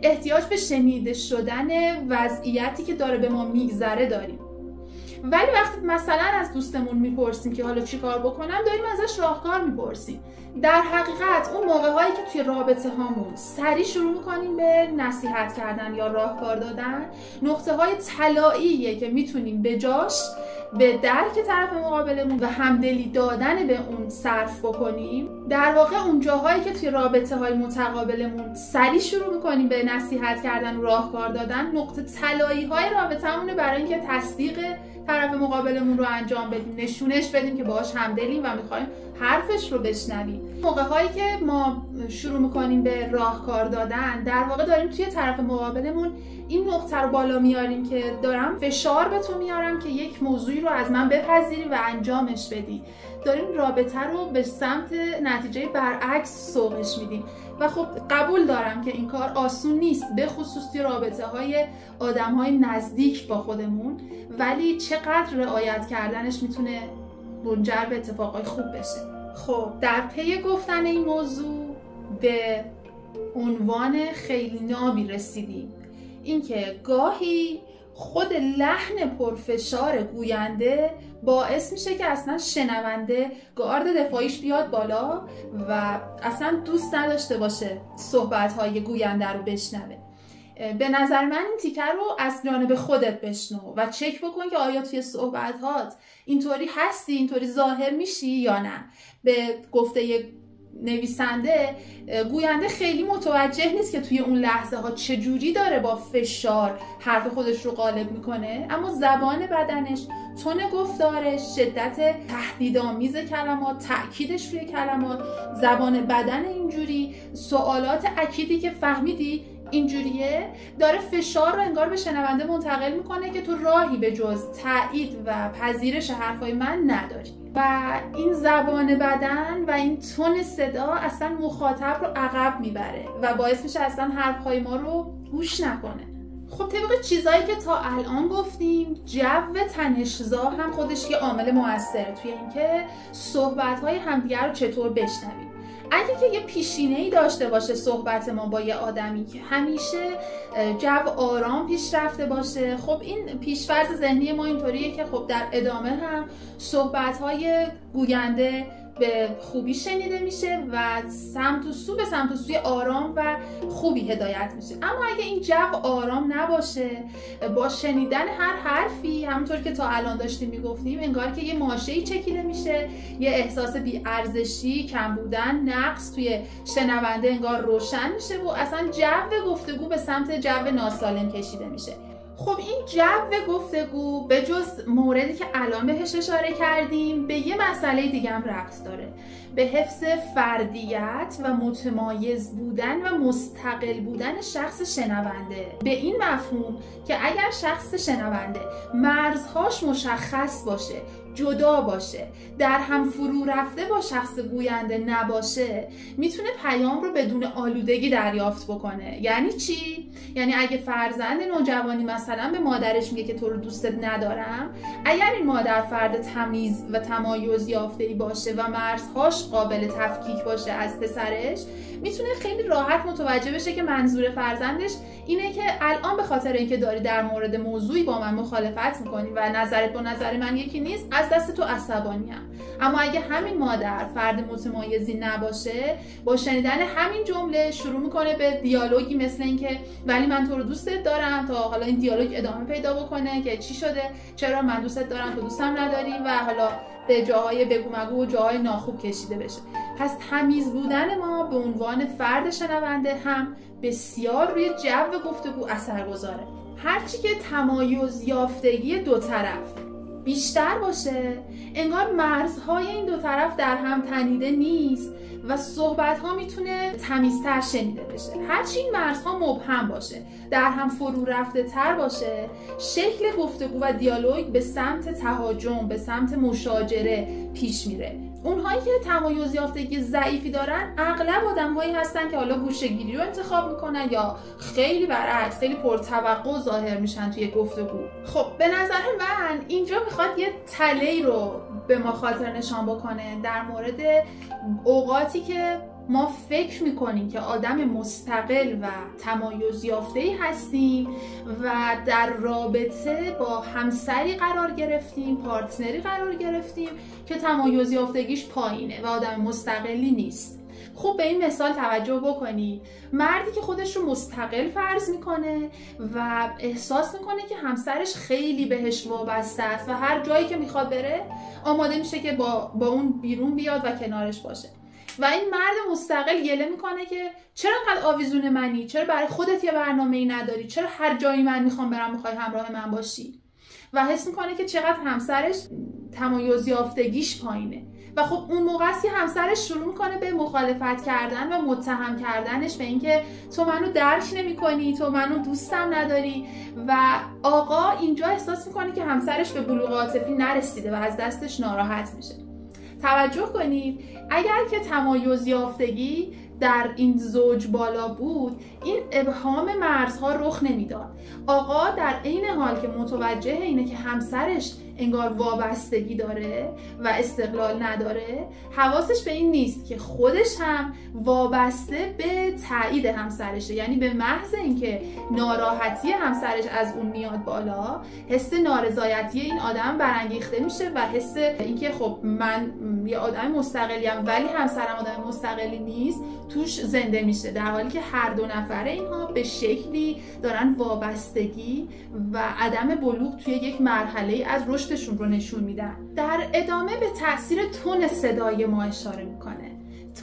احتیاج به شنیده شدن وضعیتی که داره به ما میگذره داریم. ولی وقتی مثلا از دوستمون میپرسیم که حالا چیکار بکنم، داریم ازش راهکار میپرسیم. در حقیقت اون موقع‌هایی که توی رابطه هامون سریع شروع میکنیم به نصیحت کردن یا راهکار دادن، نقطه‌های طلاییه که میتونیم به جاش به درک طرف مقابلمون و همدلی دادن به اون صرف بکنیم. در واقع اون جاهایی که توی رابطه‌های متقابلمون سریع شروع میکنیم به نصیحت کردن و راهکار دادن، نقطه طلایی‌های رابطه‌مونه برای اینکه تصدیق طرف مقابلمون رو انجام بدیم، نشونش بدیم که باهاش همدلیم و میخوایم حرفش رو بشنویم. موقع‌هایی که ما شروع میکنیم به راهکار دادن، در واقع داریم توی طرف مقابلمون این نقطه رو بالا میاریم که دارم فشار به تو میارم که یک موضوعی رو از من بپذیری و انجامش بدی. داریم رابطه رو به سمت نتیجه برعکس سوقش میدیم و خب قبول دارم که این کار آسون نیست، به خصوص توی رابطه‌های آدم‌های نزدیک با خودمون، ولی چقدر رعایت کردنش میتونه منجر به اتفاقای خوب بشه. خب در پی گفتن این موضوع به عنوان خیلی نابی رسیدیم، اینکه گاهی خود لحن پرفشار گوینده باعث میشه که اصلا شنونده گارد دفاعیش بیاد بالا و اصلا دوست نداشته باشه صحبت‌های گوینده رو بشنوه. به نظر من این تیکه رو از جانب خودت بشنو و چک بکن که آیا توی صحبت‌هات اینطوری هستی، اینطوری ظاهر میشی یا نه. به گفته نویسنده، گوینده خیلی متوجه نیست که توی اون لحظه ها چجوری داره با فشار حرف خودش رو غالب میکنه، اما زبان بدنش، تون گفتارش، شدت تهدیدآمیز کلمات، تأکیدش روی کلمات، زبان بدن اینجوری، سوالات اکیدی که فهمیدی اینجوریه، داره فشار رو انگار به شنونده منتقل میکنه که تو راهی به جز تایید و پذیرش حرفای من نداری. و این زبان بدن و این تون صدا اصلا مخاطب رو عقب میبره و باعث میشه اصلا حرفهای ما رو گوش نکنه. خب طبق چیزایی که تا الان گفتیم، جو تنش‌زا هم خودش یه عامل موثره توی اینکه صحبت‌های همدیگر رو چطور بشنویم. اگه که یه پیشینه‌ای داشته باشه صحبت ما با یه آدمی که همیشه جو آرام پیش رفته باشه، خب این پیش‌فرض ذهنی ما اینطوریه که خب در ادامه هم صحبت‌های گوینده به خوبی شنیده میشه و سمت و سوی آرام و خوبی هدایت میشه. اما اگه این جو آرام نباشه، با شنیدن هر حرفی همونطور که تا الان داشتیم میگفتیم، انگار که یه ماشه‌ای چکیده میشه، یه احساس بی‌ارزشی، کم بودن، نقص توی شنونده انگار روشن میشه و اصلا جو گفتگو به سمت جو ناسالم کشیده میشه. خب این جو گفتگو به جز موردی که الان بهش اشاره کردیم، به یه مسئله دیگه هم ربط داره، به حفظ فردیت و متمایز بودن و مستقل بودن شخص شنونده. به این مفهوم که اگر شخص شنونده مرزهاش مشخص باشه، جدا باشه، در هم فرو رفته با شخص گوینده نباشه، میتونه پیام رو بدون آلودگی دریافت بکنه. یعنی چی؟ یعنی اگه فرزند نوجوانی مثلا به مادرش میگه که تو رو دوستت ندارم، اگر این مادر فرد تمیز و تمایز یافته‌ای باشه و مرزهاش قابل تفکیک باشه از پسرش، میتونه خیلی راحت متوجه بشه که منظور فرزندش اینه که الان به خاطر اینکه داری در مورد موضوعی با من مخالفت میکنی و نظرت با نظر من یکی نیست، از دست تو عصبانیم. اما اگه همین مادر فرد متمایزی نباشه، با شنیدن همین جمله شروع میکنه به دیالوگی مثل اینکه ولی من تو رو دوستت دارم، تا حالا این دیالوگ ادامه پیدا بکنه که چی شده، چرا من دوستت دارم تو دوستم نداری، و حالا به جاهای بگو مگو و جاهای ناخوب کشیده بشه. پس تمیز بودن ما به عنوان فرد شنونده هم بسیار روی جو گفتگو اثرگذاره. هرچی که تمایز یافتگی دو طرف بیشتر باشه، انگار مرزهای این دو طرف در هم تنیده نیست و صحبت‌ها میتونه تمیزتر شنیده بشه. هرچی این مرزها مبهم باشه، در هم فرو رفته تر باشه، شکل گفتگو و دیالوگ به سمت تهاجم، به سمت مشاجره پیش میره. اونهایی که تمایز یافتگی ضعیفی دارن اغلب آدم‌هایی هستن که حالا گوشه‌گیری رو انتخاب میکنن یا خیلی برعکس، خیلی پرتوقع ظاهر میشن توی گفتگو. خب به نظر من اینجا میخواد یه تله‌ای رو به ما خاطر نشان بکنه در مورد اوقاتی که ما فکر میکنیم که آدم مستقل و تمایز یافته‌ای هستیم و در رابطه با همسری قرار گرفتیم، پارتنری قرار گرفتیم که تمایز یافتگیش پایینه و آدم مستقلی نیست. خوب به این مثال توجه بکنید. مردی که خودش رو مستقل فرض میکنه و احساس میکنه که همسرش خیلی بهش وابسته است و هر جایی که میخواد بره آماده میشه که با اون بیرون بیاد و کنارش باشه. و این مرد مستقل گله میکنه که چرا انقدر آویزون منی؟ چرا برای خودت یه برنامه‌ای نداری؟ چرا هر جایی من میخوام برم میخوای همراه من باشی؟ و حس میکنه که چقدر همسرش تمایز یافتگیش پایینه. و خب اون موقع است که همسرش شروع میکنه به مخالفت کردن و متهم کردنش به اینکه تو منو درک نمیکنی، تو منو دوستم نداری. و آقا اینجا احساس میکنه که همسرش به بلوغ عاطفی نرسیده و از دستش ناراحت میشه. توجه کنید اگر که تمایز یافتگی در این زوج بالا بود، این ابهام مرزها رخ نمیداد. آقا در عین حال که متوجه اینه که همسرش انگار وابستگی داره و استقلال نداره، حواسش به این نیست که خودش هم وابسته به تایید همسرشه. یعنی به محض اینکه ناراحتی همسرش از اون میاد بالا، حس نارضایتی این آدم برانگیخته میشه و حس اینکه خب من یه آدم مستقلیم ولی همسرم آدم مستقلی نیست توش زنده میشه، در حالی که هر دو نفره اینها به شکلی دارن وابستگی و عدم بلوغ توی یک مرحله از رشدشون رو نشون میدن. در ادامه به تاثیر تون صدای ما اشاره میکنه.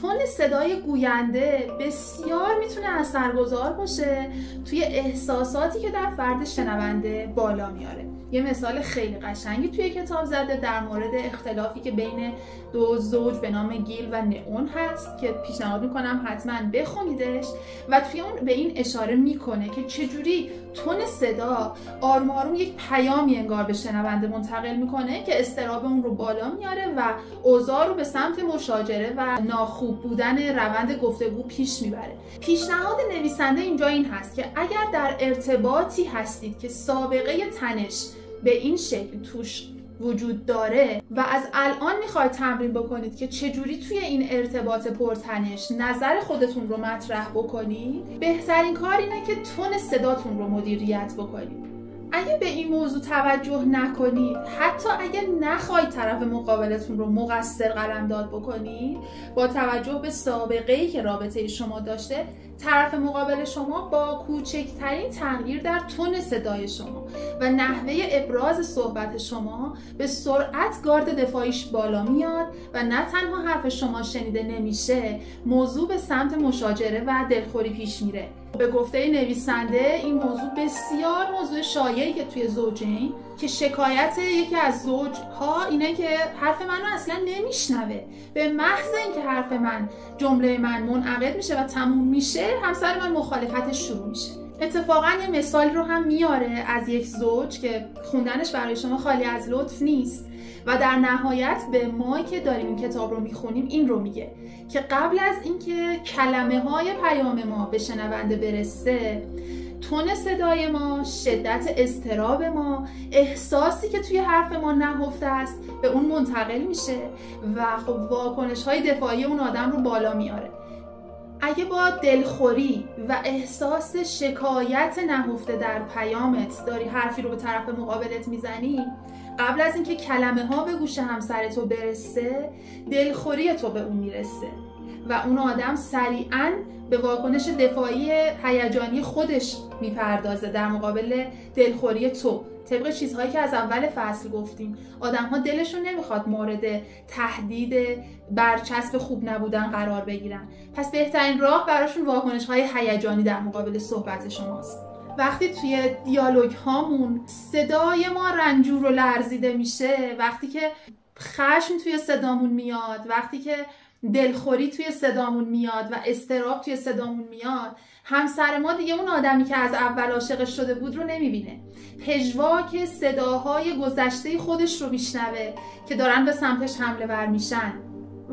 تون صدای گوینده بسیار میتونه اثرگذار باشه توی احساساتی که در فرد شنونده بالا میاره. یه مثال خیلی قشنگی توی کتاب زده در مورد اختلافی که بین دو زوج به نام گیل و نئون هست که پیشنهاد میکنم حتما بخونیدش. و توی اون به این اشاره میکنه که چجوری تون صدا آروم آروم یک پیامی انگار به شنونده منتقل میکنه که اضطراب اون رو بالا میاره و اوضاع رو به سمت مشاجره و ناخوب بودن روند گفتگو پیش میبره. پیشنهاد نویسنده اینجا این هست که اگر در ارتباطی هستید که سابقه تنش به این شکل توش وجود داره و از الان میخواید تمرین بکنید که چجوری توی این ارتباط پرتنش نظر خودتون رو مطرح بکنید، بهترین کار اینه که تون صداتون رو مدیریت بکنید. اگه به این موضوع توجه نکنید، حتی اگه نخواید طرف مقابلتون رو مقصر قلمداد بکنید، با توجه به سابقه‌ای که رابطه شما داشته، طرف مقابل شما با کوچکترین تغییر در تون صدای شما و نحوه ابراز صحبت شما به سرعت گارد دفاعیش بالا میاد و نه تنها حرف شما شنیده نمیشه، موضوع به سمت مشاجره و دلخوری پیش میره. به گفته نویسنده این موضوع بسیار موضوع شایعی که توی زوجین که شکایت یکی از زوجها اینه که حرف منو اصلا نمیشنوه. به محض اینکه حرف من، جمله من منعقد میشه و تموم میشه، همسر من مخالفتش شروع میشه. اتفاقا یه مثال رو هم میاره از یک زوج که خوندنش برای شما خالی از لطف نیست و در نهایت به ما که داریم این کتاب رو میخونیم این رو میگه که قبل از اینکه کلمه های پیام ما به شنونده برسه، تون صدای ما، شدت اضطراب ما، احساسی که توی حرف ما نهفته است به اون منتقل میشه و خب واکنش های دفاعی اون آدم رو بالا میاره. اگه با دلخوری و احساس شکایت نهفته در پیامت داری حرفی رو به طرف مقابلت میزنی، قبل از اینکه کلمه ها به گوش همسر تو برسه، دلخوری تو به اون میرسه و اون آدم سریعاً به واکنش دفاعی هیجانی خودش میپردازه در مقابل دلخوری تو. طبق چیزهایی که از اول فصل گفتیم، آدم‌ها دلشون نمیخواد مورد تهدید برچسب خوب نبودن قرار بگیرن، پس بهترین راه براشون واکنش‌های هیجانی در مقابل صحبت شماست. وقتی توی دیالوگ هامون صدای ما رنجور و لرزیده میشه، وقتی که خشم توی صدامون میاد، وقتی که دلخوری توی صدامون میاد و اضطراب توی صدامون میاد، همسر ما دیگه اون آدمی که از اول عاشقش شده بود رو نمیبینه. پژواک صداهای گذشته خودش رو میشنوه که دارن به سمتش حمله ور میشن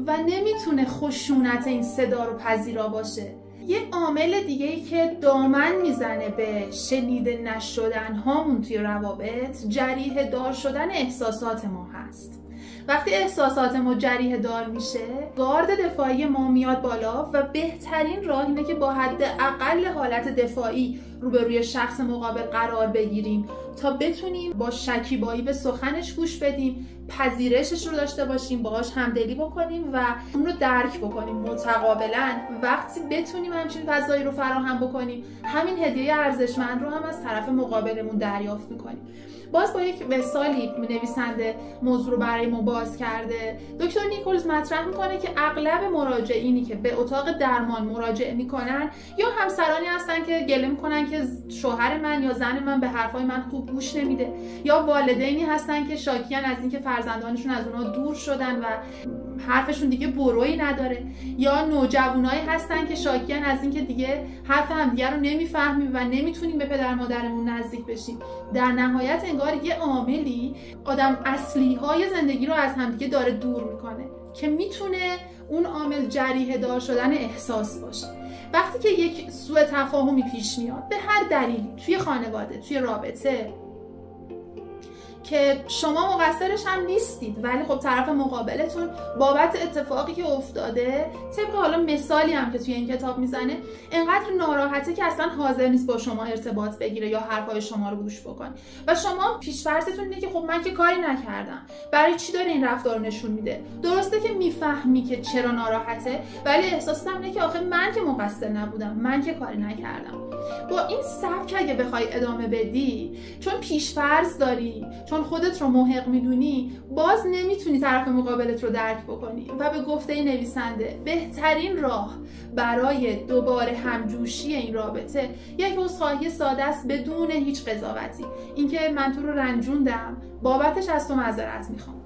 و نمیتونه خشونت این صدا رو پذیرا باشه. یه عامل دیگه‌ای که دامن میزنه به شنیده نشدن هامون توی روابط، جریحه دار شدن احساسات ما هست. وقتی احساسات ما جریحه دار میشه، گارد دفاعی ما میاد بالا و بهترین راه اینه که با حداقل حالت دفاعی روبروی شخص مقابل قرار بگیریم تا بتونیم با شکیبایی به سخنش گوش بدیم، پذیرشش رو داشته باشیم، باهاش همدلی بکنیم و اون رو درک بکنیم. متقابلا وقتی بتونیم همچین فضایی رو فراهم بکنیم، همین هدیه ارزشمند رو هم از طرف مقابلمون دریافت میکنیم. باز با یک مثالی نویسنده موضوع رو برای ما باز کرده. دکتر نیکولز مطرح میکنه که اغلب مراجعینی که به اتاق درمان مراجعه میکنن یا همسرانی هستن که گله میکنن که شوهر من یا زن من به حرفای من خوب گوش نمیده، یا والدینی هستن که شاکیان از اینکه فرزندانشون از اونها دور شدن و حرفشون دیگه برویی نداره، یا نوجوانایی هستن که شاکیان از اینکه دیگه حرف همدیگه رو نمیفهمیم و نمیتونیم به پدر مادرمون نزدیک بشیم. در نهایت انگار یه عاملی آدم اصلی های زندگی رو از همدیگه داره دور میکنه که میتونه اون عامل جریحه دار شدن احساس باشه. وقتی که یک سوء تفاهمی پیش میاد به هر دلیلی توی خانواده، توی رابطه، که شما مقصرش هم نیستید ولی خب طرف مقابلتون بابت اتفاقی که افتاده، طبق حالا مثالی هم که توی این کتاب میزنه، انقدر ناراحته که اصلا حاضر نیست با شما ارتباط بگیره یا حرفای شما رو گوش بکنه و شما پیش‌فرضتون اینه که خب من که کاری نکردم، برای چی داره این رفتار نشون میده؟ درسته که میفهمی که چرا ناراحته، ولی احساسم اینه که آخه من که مقصر نبودم، من که کاری نکردم. با این سبک اگه بخوای ادامه بدی، چون پیش‌فرض داری، چون خودت رو محق میدونی، باز نمیتونی طرف مقابلت رو درک بکنی و به گفته نویسنده بهترین راه برای دوباره همجوشی این رابطه یک عذرخواهی ساده است بدون هیچ قضاوتی. اینکه من تو رو رنجوندم، بابتش از تو معذرت میخوام.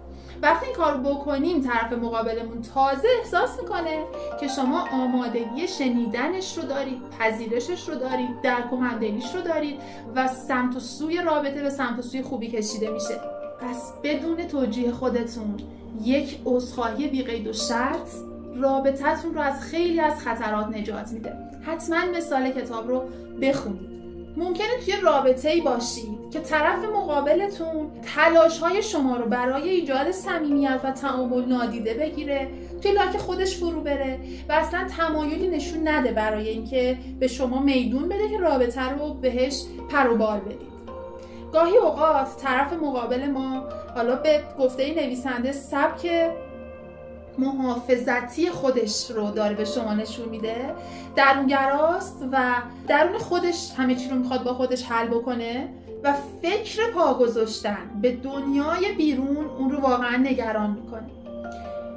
وقتی این کار بکنیم، طرف مقابلمون تازه احساس میکنه که شما آمادگی شنیدنش رو دارید، پذیرشش رو دارید، درک و همدلیش رو دارید و سمت و سوی رابطه به سمت و سوی خوبی کشیده میشه. پس بدون توجیه خودتون یک عذرخواهی بی قید و شرط رابطتون رو از خیلی از خطرات نجات میده. حتما مثال کتاب رو بخونید. ممکنه توی رابطه‌ای باشید که طرف مقابلتون تلاش‌های شما رو برای ایجاد صمیمیت و تعامل نادیده بگیره، توی لاک خودش فرو بره و اصلا تمایلی نشون نده برای اینکه به شما میدون بده که رابطه رو بهش پر و بال بدید. گاهی اوقات طرف مقابل ما، حالا به گفته نویسنده، سبک محافظتی خودش رو داره به شما نشون میده، درونگراست و درون خودش همه چی رو میخواد با خودش حل بکنه و فکر پا گذاشتن به دنیای بیرون اون رو واقعا نگران میکنه.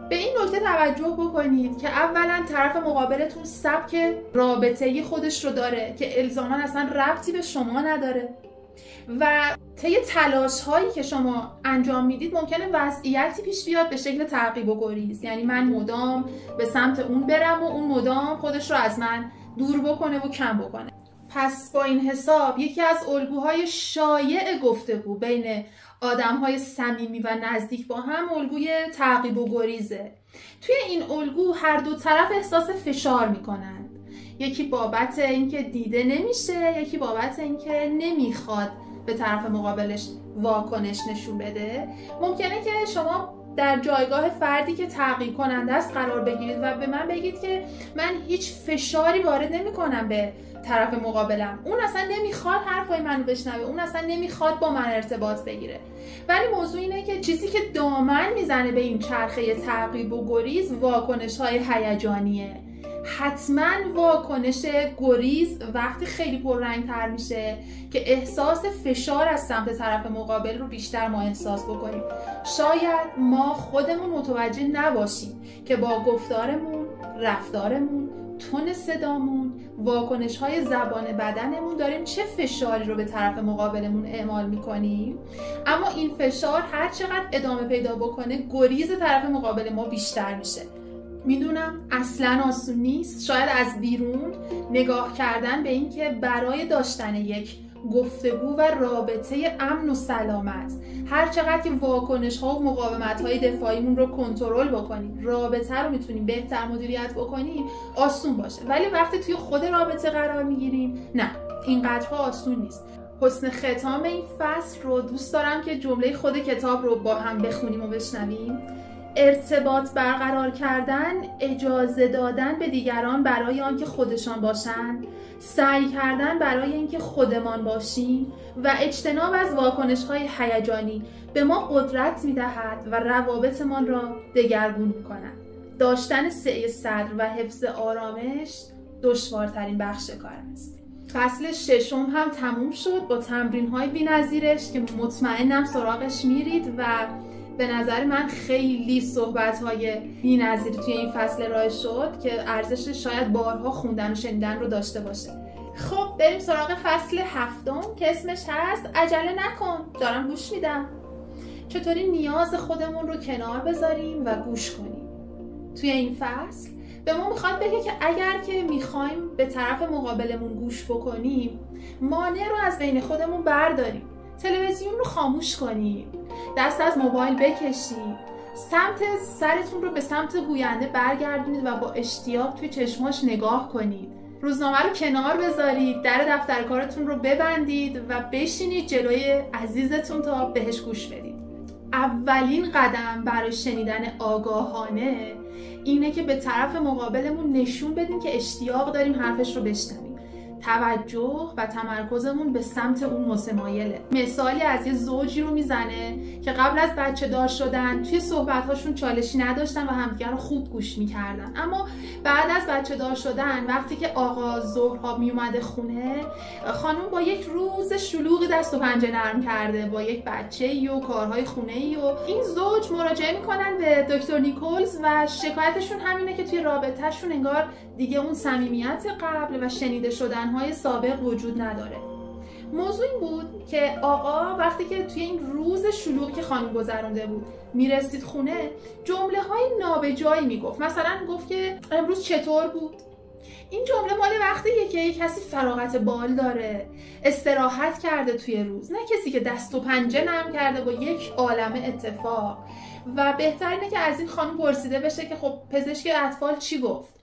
به این نکته توجه بکنید که اولا طرف مقابلتون سبک رابطه‌ای خودش رو داره که الزاما اصلا ربطی به شما نداره و طی تلاش هایی که شما انجام میدید ممکنه وضعیتی پیش بیاد به شکل تعقیب و گریز، یعنی من مدام به سمت اون برم و اون مدام خودش رو از من دور بکنه و کم بکنه. پس با این حساب یکی از الگوهای شایع گفتگو بین آدم‌های صمیمی و نزدیک با هم الگوی تعقیب و گریزه. توی این الگو هر دو طرف احساس فشار میکنند، یکی بابت اینکه دیده نمیشه، یکی بابت اینکه نمیخواد به طرف مقابلش واکنش نشون بده. ممکنه که شما در جایگاه فردی که تعقیب کننده است قرار بگیرید و به من بگید که من هیچ فشاری وارد نمی کنم به طرف مقابلم، اون اصلا نمیخواد حرفای منو بشنوه، اون اصلا نمیخواد با من ارتباط بگیره. ولی موضوع اینه که چیزی که دامن میزنه به این چرخه تعقیب و گریز واکنش‌های هیجانیه. حتما واکنش گریز وقتی خیلی پررنگ‌تر میشه که احساس فشار از سمت طرف مقابل رو بیشتر ما احساس بکنیم. شاید ما خودمون متوجه نباشیم که با گفتارمون، رفتارمون، تون صدامون، واکنش‌های زبان بدنمون داریم چه فشاری رو به طرف مقابلمون اعمال میکنیم، اما این فشار هر چقدر ادامه پیدا بکنه گریز طرف مقابل ما بیشتر میشه. میدونم اصلا آسون نیست شاید از بیرون نگاه کردن به این که برای داشتن یک گفتگو و رابطه امن و سلامت هر چقدر که واکنش ها و مقاومت های دفاعیمون رو کنترل بکنیم، رابطه رو میتونیم بهتر مدیریت بکنیم، آسون باشه. ولی وقتی توی خود رابطه قرار میگیریم نه، اینقدرها آسون نیست. حسن ختام این فصل رو دوست دارم که جمله خود کتاب رو با هم بخونیم و بشنویم. ارتباط برقرار کردن، اجازه دادن به دیگران برای آنکه خودشان باشند، سعی کردن برای اینکه خودمان باشیم و اجتناب از واکنش‌های هیجانی به ما قدرت می‌دهد و روابطمان را دگرگون می‌کند. داشتن سعی صدر و حفظ آرامش دشوارترین بخش کار است. فصل 6 هم تموم شد با تمرین‌های بی‌نظیرش که مطمئنم سراغش میرید و به نظر من خیلی صحبت‌های بی‌نظیری توی این فصل ارائه شد که ارزش شاید بارها خوندن و شنیدن رو داشته باشه. خب بریم سراغ فصل 7 که اسمش هست عجله نکن، دارم گوش میدم. چطوری نیاز خودمون رو کنار بذاریم و گوش کنیم. توی این فصل به ما میخواد بگه که اگر که میخوایم به طرف مقابلمون گوش بکنیم، مانع رو از بین خودمون برداریم. تلویزیون رو خاموش کنید، دست از موبایل بکشید، سمت سرتون رو به سمت گوینده برگردونید و با اشتیاق توی چشماش نگاه کنید. روزنامه رو کنار بذارید، در دفتر کارتون رو ببندید و بشینید جلوی عزیزتون تا بهش گوش بدید. اولین قدم برای شنیدن آگاهانه اینه که به طرف مقابلمون نشون بدیم که اشتیاق داریم حرفش رو بشنویم. توجه و تمرکزمون به سمت اون متمایله. مثالی از یه زوجی رو میزنه که قبل از بچه دار شدن توی صحبت‌هاشون چالشی نداشتن و همدیگر رو خوب گوش می‌کردن، اما بعد از بچه دار شدن وقتی که آقا ظهرها میومده خونه، خانم با یک روز شلوغی دست و پنجه نرم کرده با یک بچه‌ای و کارهای خونه‌ای و این زوج مراجعه می‌کنن به دکتر نیکولز و شکایتشون همینه که توی رابطه‌شون انگار دیگه اون صمیمیت قبل و شنیده شدن‌های سابق وجود نداره. موضوع این بود که آقا وقتی که توی این روز شلوغی که خانم گذرونده بود میرسید خونه، جمله‌های نابجایی میگفت. مثلا گفت که امروز چطور بود؟ این جمله مال وقتیه که یک کسی فراغت بال داره، استراحت کرده توی روز، نه کسی که دست و پنجه نرم کرده با یک عالمه اتفاق. و بهترینه که از این خانم پرسیده بشه که خب پزشک اطفال چی گفت؟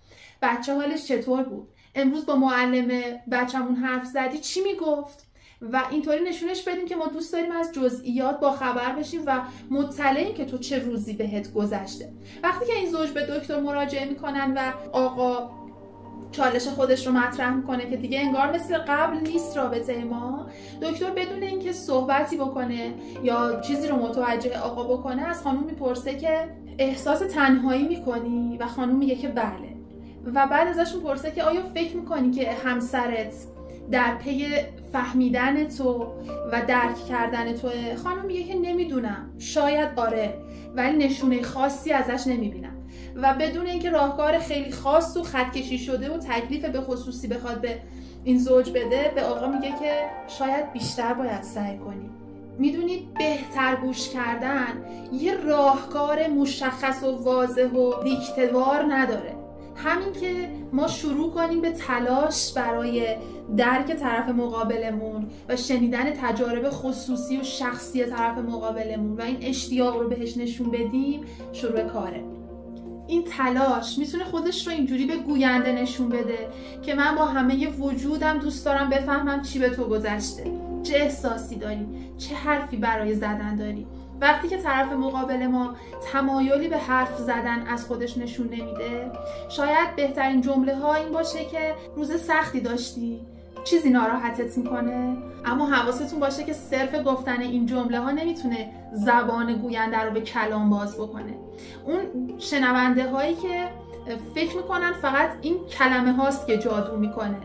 بچه حالش چطور بود؟ امروز با معلم بچه‌مون حرف زدی چی میگفت؟ و اینطوری نشونش بدیم که ما دوست داریم از جزئیات با خبر بشیم و مطلعیم که تو چه روزی بهت گذشته. وقتی که این زوج به دکتر مراجعه میکنن و آقا چالش خودش رو مطرح میکنه که دیگه انگار مثل قبل نیست رابطه ما، دکتر بدون اینکه صحبتی بکنه یا چیزی رو متوجه آقا بکنه از خانم میپرسه که احساس تنهایی میکنی؟ و خانم میگه که بله. و بعد ازشون پرسه که آیا فکر میکنی که همسرت در پی فهمیدن تو و درک کردن توه؟ خانم میگه که نمیدونم، شاید آره، ولی نشونه خاصی ازش نمیبینم. و بدون اینکه راهکار خیلی خاص و خط کشی شده و تکلیف به خصوصی بخواد به این زوج بده، به آقا میگه که شاید بیشتر باید سعی کنی. میدونید بهتر گوش کردن یه راهکار مشخص و واضح و دیکته‌وار نداره. همین که ما شروع کنیم به تلاش برای درک طرف مقابلمون و شنیدن تجارب خصوصی و شخصی طرف مقابلمون و این اشتیاق رو بهش نشون بدیم شروع کاره. این تلاش میتونه خودش رو اینجوری به گوینده نشون بده که من با همه وجودم دوست دارم بفهمم چی به تو گذشته، چه احساسی داری، چه حرفی برای زدن داری. وقتی که طرف مقابل ما تمایلی به حرف زدن از خودش نشون نمیده، شاید بهترین جمله ها این باشه که روز سختی داشتی، چیزی ناراحتت میکنه، اما حواستون باشه که صرف گفتن این جمله ها نمیتونه زبان گوینده رو به کلام باز بکنه. اون شنونده هایی که فکر میکنن فقط این کلمه هاست که جادو میکنه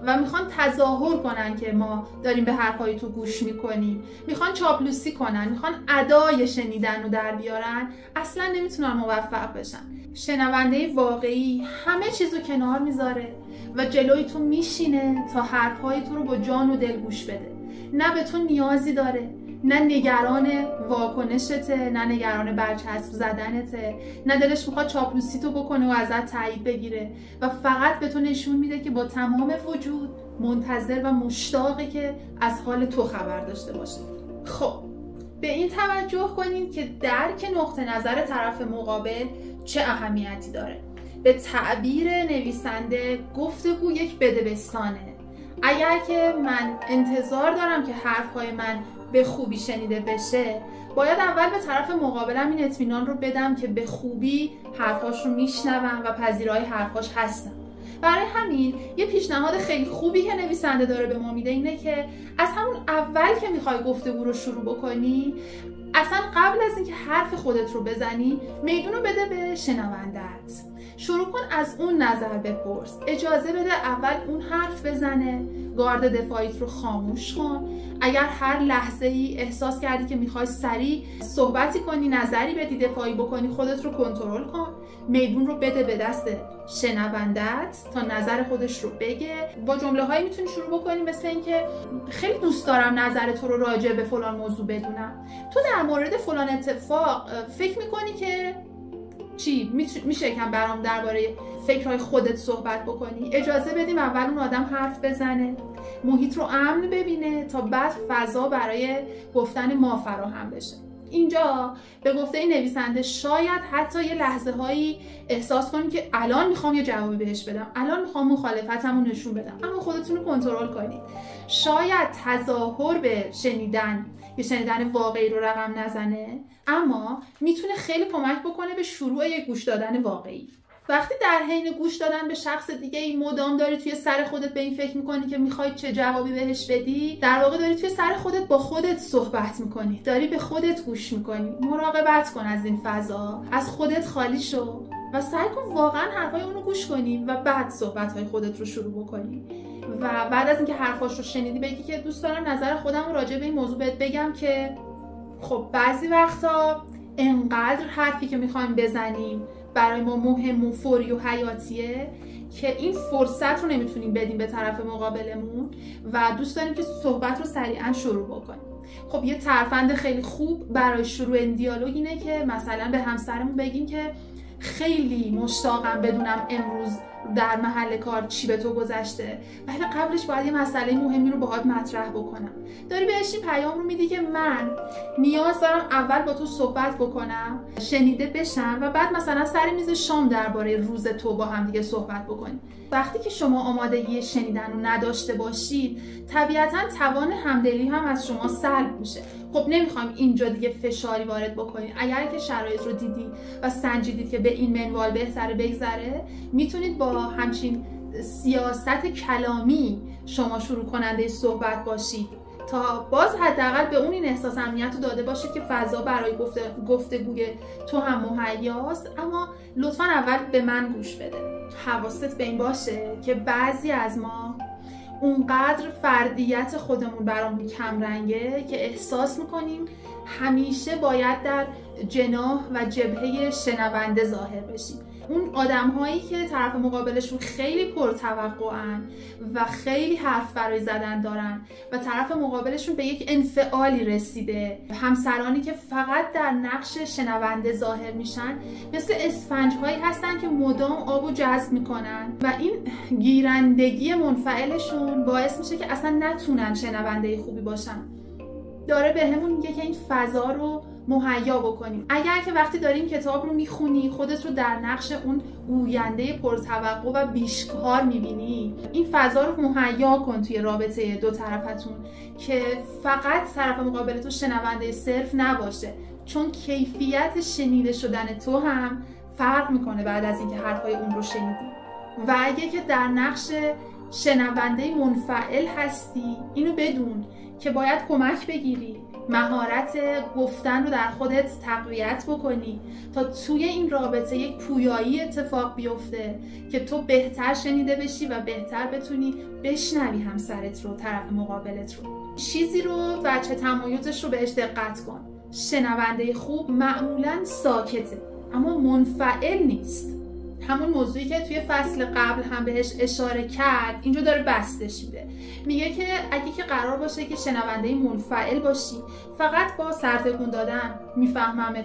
و میخوان تظاهر کنن که ما داریم به حرفای تو گوش میکنیم، میخوان چاپلوسی کنن، میخوان ادای شنیدن رو در بیارن، اصلا نمیتونن موفق بشن. شنونده واقعی همه چیزو کنار میذاره و جلوی تو میشینه تا حرفهای تو رو با جان و دل گوش بده. نه به تو نیازی داره، نه نگران واکنشته، نه نگران برچسب زدنته، نه دلش میخواد چاپلوسی تو بکنه و ازت تایید بگیره و فقط به تو نشون میده که با تمام وجود منتظر و مشتاقه که از حال تو خبر داشته باشه. خب به این توجه کنید که درک نقطه نظر طرف مقابل چه اهمیتی داره. به تعبیر نویسنده گفتگو یک بدبستانه، اگر که من انتظار دارم که حرفهای من به خوبی شنیده بشه، باید اول به طرف مقابلم این اطمینان رو بدم که به خوبی حرفاش رو میشنوم و پذیرای حرفاش هستم. برای همین یه پیشنهاد خیلی خوبی که نویسنده داره به ما میده اینه که از همون اول که میخوای گفتگو رو شروع بکنی، اصلا قبل از اینکه حرف خودت رو بزنی، میدون رو بده به شنوندت. شروع کن از اون نظر بپرس، اجازه بده اول اون حرف بزنه، گارد دفاعیت رو خاموش کن. اگر هر لحظه ای احساس کردی که میخوای سریع صحبتی کنی، نظری بدی، دفاعی بکنی، خودت رو کنترل کن. میدون رو بده به دست شنوندت تا نظر خودش رو بگه. با جمله هایی میتونی شروع بکنی مثل اینکه خیلی دوست دارم نظر تو رو راجع به فلان موضوع بدونم. تو در مورد فلان اتفاق فکر میکنی که چی؟ میشه کم برام درباره فکرهای خودت صحبت بکنی؟ اجازه بدیم اول اون آدم حرف بزنه، محیط رو امن ببینه تا بعد فضا برای گفتن ما فراهم بشه. اینجا به گفته این نویسنده شاید حتی یه لحظه هایی احساس کنید که الان میخوام یه جوابی بهش بدم، الان میخوام مخالفتمو نشون بدم، اما خودتون رو کنترل کنید. شاید تظاهر به شنیدن واقعی رو رقم نزنه، اما میتونه خیلی کمک بکنه به شروع یک گوش دادن واقعی. وقتی در حین گوش دادن به شخص دیگه ای مدام داری توی سر خودت به این فکر میکنی که میخوای چه جوابی بهش بدی، در واقع داری توی سر خودت با خودت صحبت میکنی، داری به خودت گوش میکنی. مراقبت کن از این فضا، از خودت خالی شو و سعی کن واقعا حرفای اونو گوش کنی و بعد صحبتهای خودت رو شروع بکنی. و بعد از اینکه حرفاش رو شنیدی بگی که دوست دارم نظر خودم رو راجع به این موضوع بهت بگم که خب بعضی وقتا انقدر حرفی که میخوایم بزنیم برای ما مهم و فوری و حیاتیه که این فرصت رو نمیتونیم بدیم به طرف مقابلمون و دوست داریم که صحبت رو سریعا شروع بکنیم. خب یه ترفند خیلی خوب برای شروع این دیالوگ اینه که مثلا به همسرمون بگیم که خیلی مشتاقم بدونم امروز در محل کار چی به تو گذشته، ولی قبلش باید یه مسئله مهمی رو باهات مطرح بکنم. داری بهش این پیام رو میدی که من نیاز دارم اول با تو صحبت بکنم، شنیده بشم و بعد مثلا سر میز شام درباره روز تو با هم دیگه صحبت بکنیم. وقتی که شما آمادگی شنیدن رو نداشته باشید، طبیعتاً توان همدلی هم از شما سلب میشه. خب نمیخوایم اینجا دیگه فشاری وارد بکنید. اگر که شرایط رو دیدی و سنجیدید که به این منوال بهتره بگذره، میتونید با همچین سیاست کلامی شما شروع کننده صحبت باشید تا باز حداقل به اون این احساس امنیت رو داده باشید که فضا برای گفتگوی تو هم مهیاست. اما لطفاً اول به من گوش بده. حواست به این باشه که بعضی از ما اونقدر فردیت خودمون برامون کم رنگه که احساس میکنیم همیشه باید در جناح و جبهه شنونده ظاهر بشیم. اون آدم هایی که طرف مقابلشون خیلی پرتوقعن و خیلی حرف برای زدن دارن و طرف مقابلشون به یک انفعالی رسیده، همسرانی که فقط در نقش شنونده ظاهر میشن، مثل اسفنج هایی هستن که مدام آبو جذب میکنن و این گیرندگی منفعلشون باعث میشه که اصلا نتونن شنونده خوبی باشن. داره بهمون میگه که این فضا رو مهیا بکنیم. اگر که وقتی داریم کتاب رو میخونی خودت رو در نقش اون گوینده پرتوقع و بیشکار میبینی، این فضا رو مهیا کن توی رابطه دو طرفتون که فقط طرف مقابل تو شنونده صرف نباشه، چون کیفیت شنیده شدن تو هم فرق میکنه بعد از اینکه حرفای اون رو شنیدی. و اگه که در نقش شنونده منفعل هستی، اینو بدون که باید کمک بگیری، مهارت گفتن رو در خودت تقویت بکنی تا توی این رابطه یک پویایی اتفاق بیفته که تو بهتر شنیده بشی و بهتر بتونی بشنوی همسرت رو، طرف مقابلت رو. چیزی رو وجه تمایزش رو بهش دقت کن. شنونده خوب معمولاً ساکته اما منفعل نیست. همون موضوعی که توی فصل قبل هم بهش اشاره کرد اینجا داره بستش میده. میگه که اگه که قرار باشه که شنونده منفعل باشی، فقط با سرتکون دادن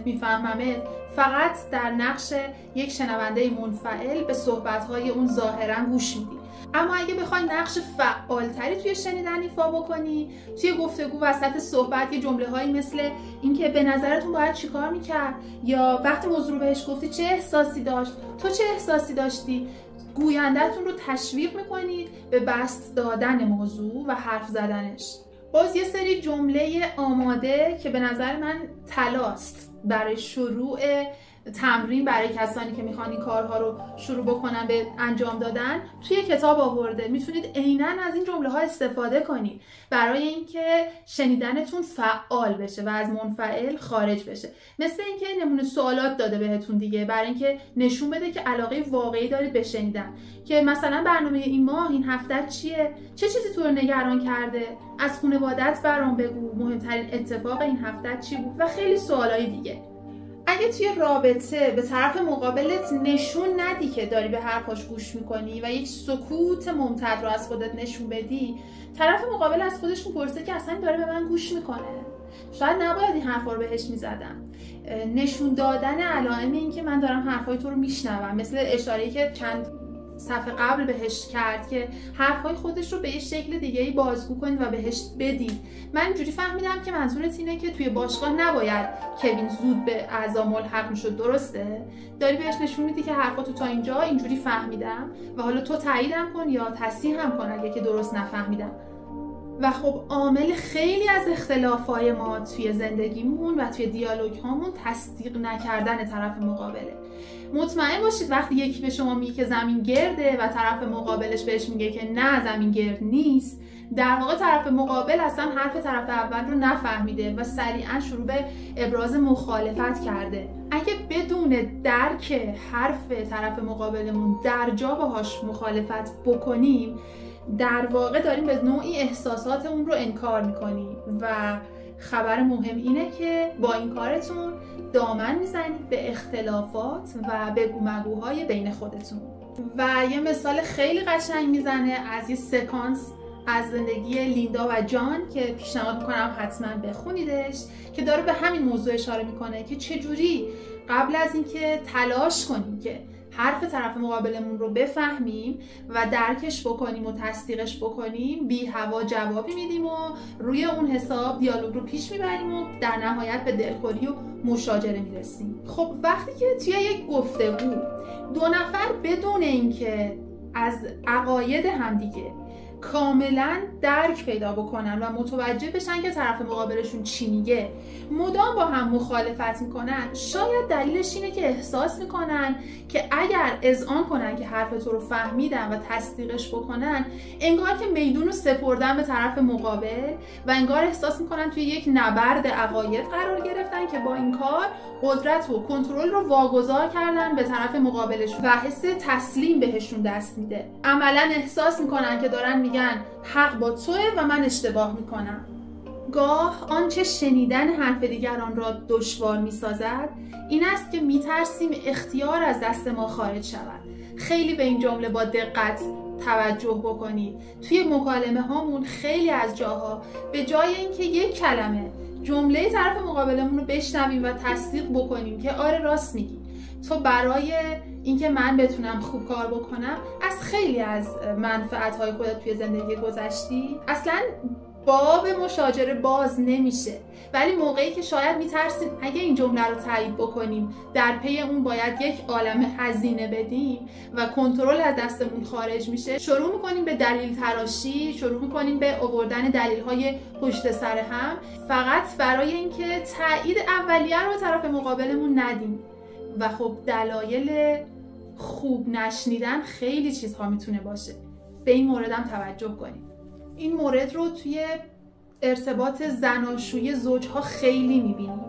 میفهممت فقط در نقش یک شنونده منفعل به صحبت‌های اون ظاهراً گوش میدی. اما اگه بخوای نقش فعالتری توی شنیدن ایفا بکنی، توی گفتگو وسط صحبت یه جمله‌هایی مثل اینکه به نظرتون باید چیکار میکرد، یا وقتی موضوع رو بهش گفتی چه احساسی داشت، تو چه احساسی داشتی، گوینده‌تون رو تشویق میکنید به بسط دادن موضوع و حرف زدنش. باز یه سری جمله آماده که به نظر من طلاست برای شروع تمرین برای کسانی که میخوان این کارها رو شروع بکنن به انجام دادن توی کتاب آورده. میتونید عیناً از این جمله ها استفاده کنید برای اینکه شنیدنتون فعال بشه و از منفعل خارج بشه. مثل اینکه نمونه سوالات داده بهتون دیگه، برای اینکه نشون بده که علاقه واقعی دارید به شنیدن. که مثلا برنامه این ماه، این هفته چیه؟ چه چیزی تو رو نگران کرده؟ از خانواده‌ات برام بگو. مهمترین اتفاق این هفته چی بود؟ و خیلی سوالای دیگه. اگه توی رابطه به طرف مقابلت نشون ندی که داری به حرفاش گوش میکنی و یک سکوت ممتد رو از خودت نشون بدی، طرف مقابل از خودش میپرسه که اصلا داره به من گوش میکنه؟ شاید نباید این حرفا رو بهش میزدم. نشون دادن علائم این که من دارم حرفای تو رو میشنوم، مثل اشاره‌ای که چند صفحه قبل بهش کرد که حرفای خودش رو به یه شکل دیگه‌ای بازگو کنید و بهش بدید. من اینجوری فهمیدم که منظورت اینه که توی باشگاه نباید کوین زود به اعضا ملحق میشد، درسته؟ داری بهش نشون میدی که حرفاتو تا اینجا اینجوری فهمیدم و حالا تو تاییدم کن یا تصحیح هم کن اگه که درست نفهمیدم. و خب عامل خیلی از اختلافای ما توی زندگیمون و توی دیالوگ هامون تصدیق نکردن طرف مقابله. مطمئن باشید وقتی یکی به شما میگه که زمین گرده و طرف مقابلش بهش میگه که نه زمین گرد نیست، در واقع طرف مقابل اصلا حرف طرف اول رو نفهمیده و سریعا شروع به ابراز مخالفت کرده. اگه بدون درک حرف طرف مقابلمون در جا باهاش مخالفت بکنیم، در واقع داریم به نوعی احساسات اون رو انکار میکنیم و خبر مهم اینه که با این کارتون دامن میزنید به اختلافات و بگو مگوهای بین خودتون. و یه مثال خیلی قشنگ میزنه از یه سکانس از زندگی لیندا و جان که پیشنهاد میکنم حتما بخونیدش، که داره به همین موضوع اشاره میکنه که چجوری قبل از اینکه تلاش کنیم که حرف طرف مقابلمون رو بفهمیم و درکش بکنیم و تصدیقش بکنیم، بی هوا جوابی میدیم و روی اون حساب دیالوگ رو پیش میبریم و در نهایت به دلخوری و مشاجره میرسیم. خب وقتی که توی یک گفتگو دو نفر بدون اینکه از عقاید همدیگه کاملا درک پیدا بکنن و متوجه بشن که طرف مقابلشون چی میگه، مدام با هم مخالفت میکنن، شاید دلیلش اینه که احساس میکنن که اگر اذعان کنن که حرف تو رو فهمیدن و تصدیقش بکنن، انگار که میدون رو سپردن به طرف مقابل و انگار احساس میکنن توی یک نبرد عقاید قرار گرفتن که با این کار قدرت و کنترل رو واگذار کردن به طرف مقابلشون و حس تسلیم بهشون دست میده. عملا احساس میکنن که دارن میگن حق با توه و من اشتباه میکنم. گاه آنچه شنیدن حرف دیگران را دشوار میسازد این است که میترسیم اختیار از دست ما خارج شود. خیلی به این جمله با دقت توجه بکنید. توی مکالمه هامون خیلی از جاها به جای اینکه یک کلمه جمله طرف مقابلمون رو بشنویم و تصدیق بکنیم که آره راست میگی، تو برای اینکه من بتونم خوب کار بکنم از خیلی از منفعت‌های خودت توی زندگی گذشتی، اصلا باب مشاجره باز نمیشه. ولی موقعی که شاید میترسیم اگه این جمله رو تایید بکنیم در پی اون باید یک عالمه هزینه بدیم و کنترل از دستمون خارج میشه، شروع میکنیم به دلیل تراشی، شروع میکنیم به آوردن دلیل‌های پشت سر هم فقط برای اینکه تایید اولیه رو طرف مقابلمون ندیم. و خب دلایل خوب نشنیدن خیلی چیزها میتونه باشه. به این موردم توجه کنیم. این مورد رو توی ارتباط زناشویی زوجها خیلی میبینیم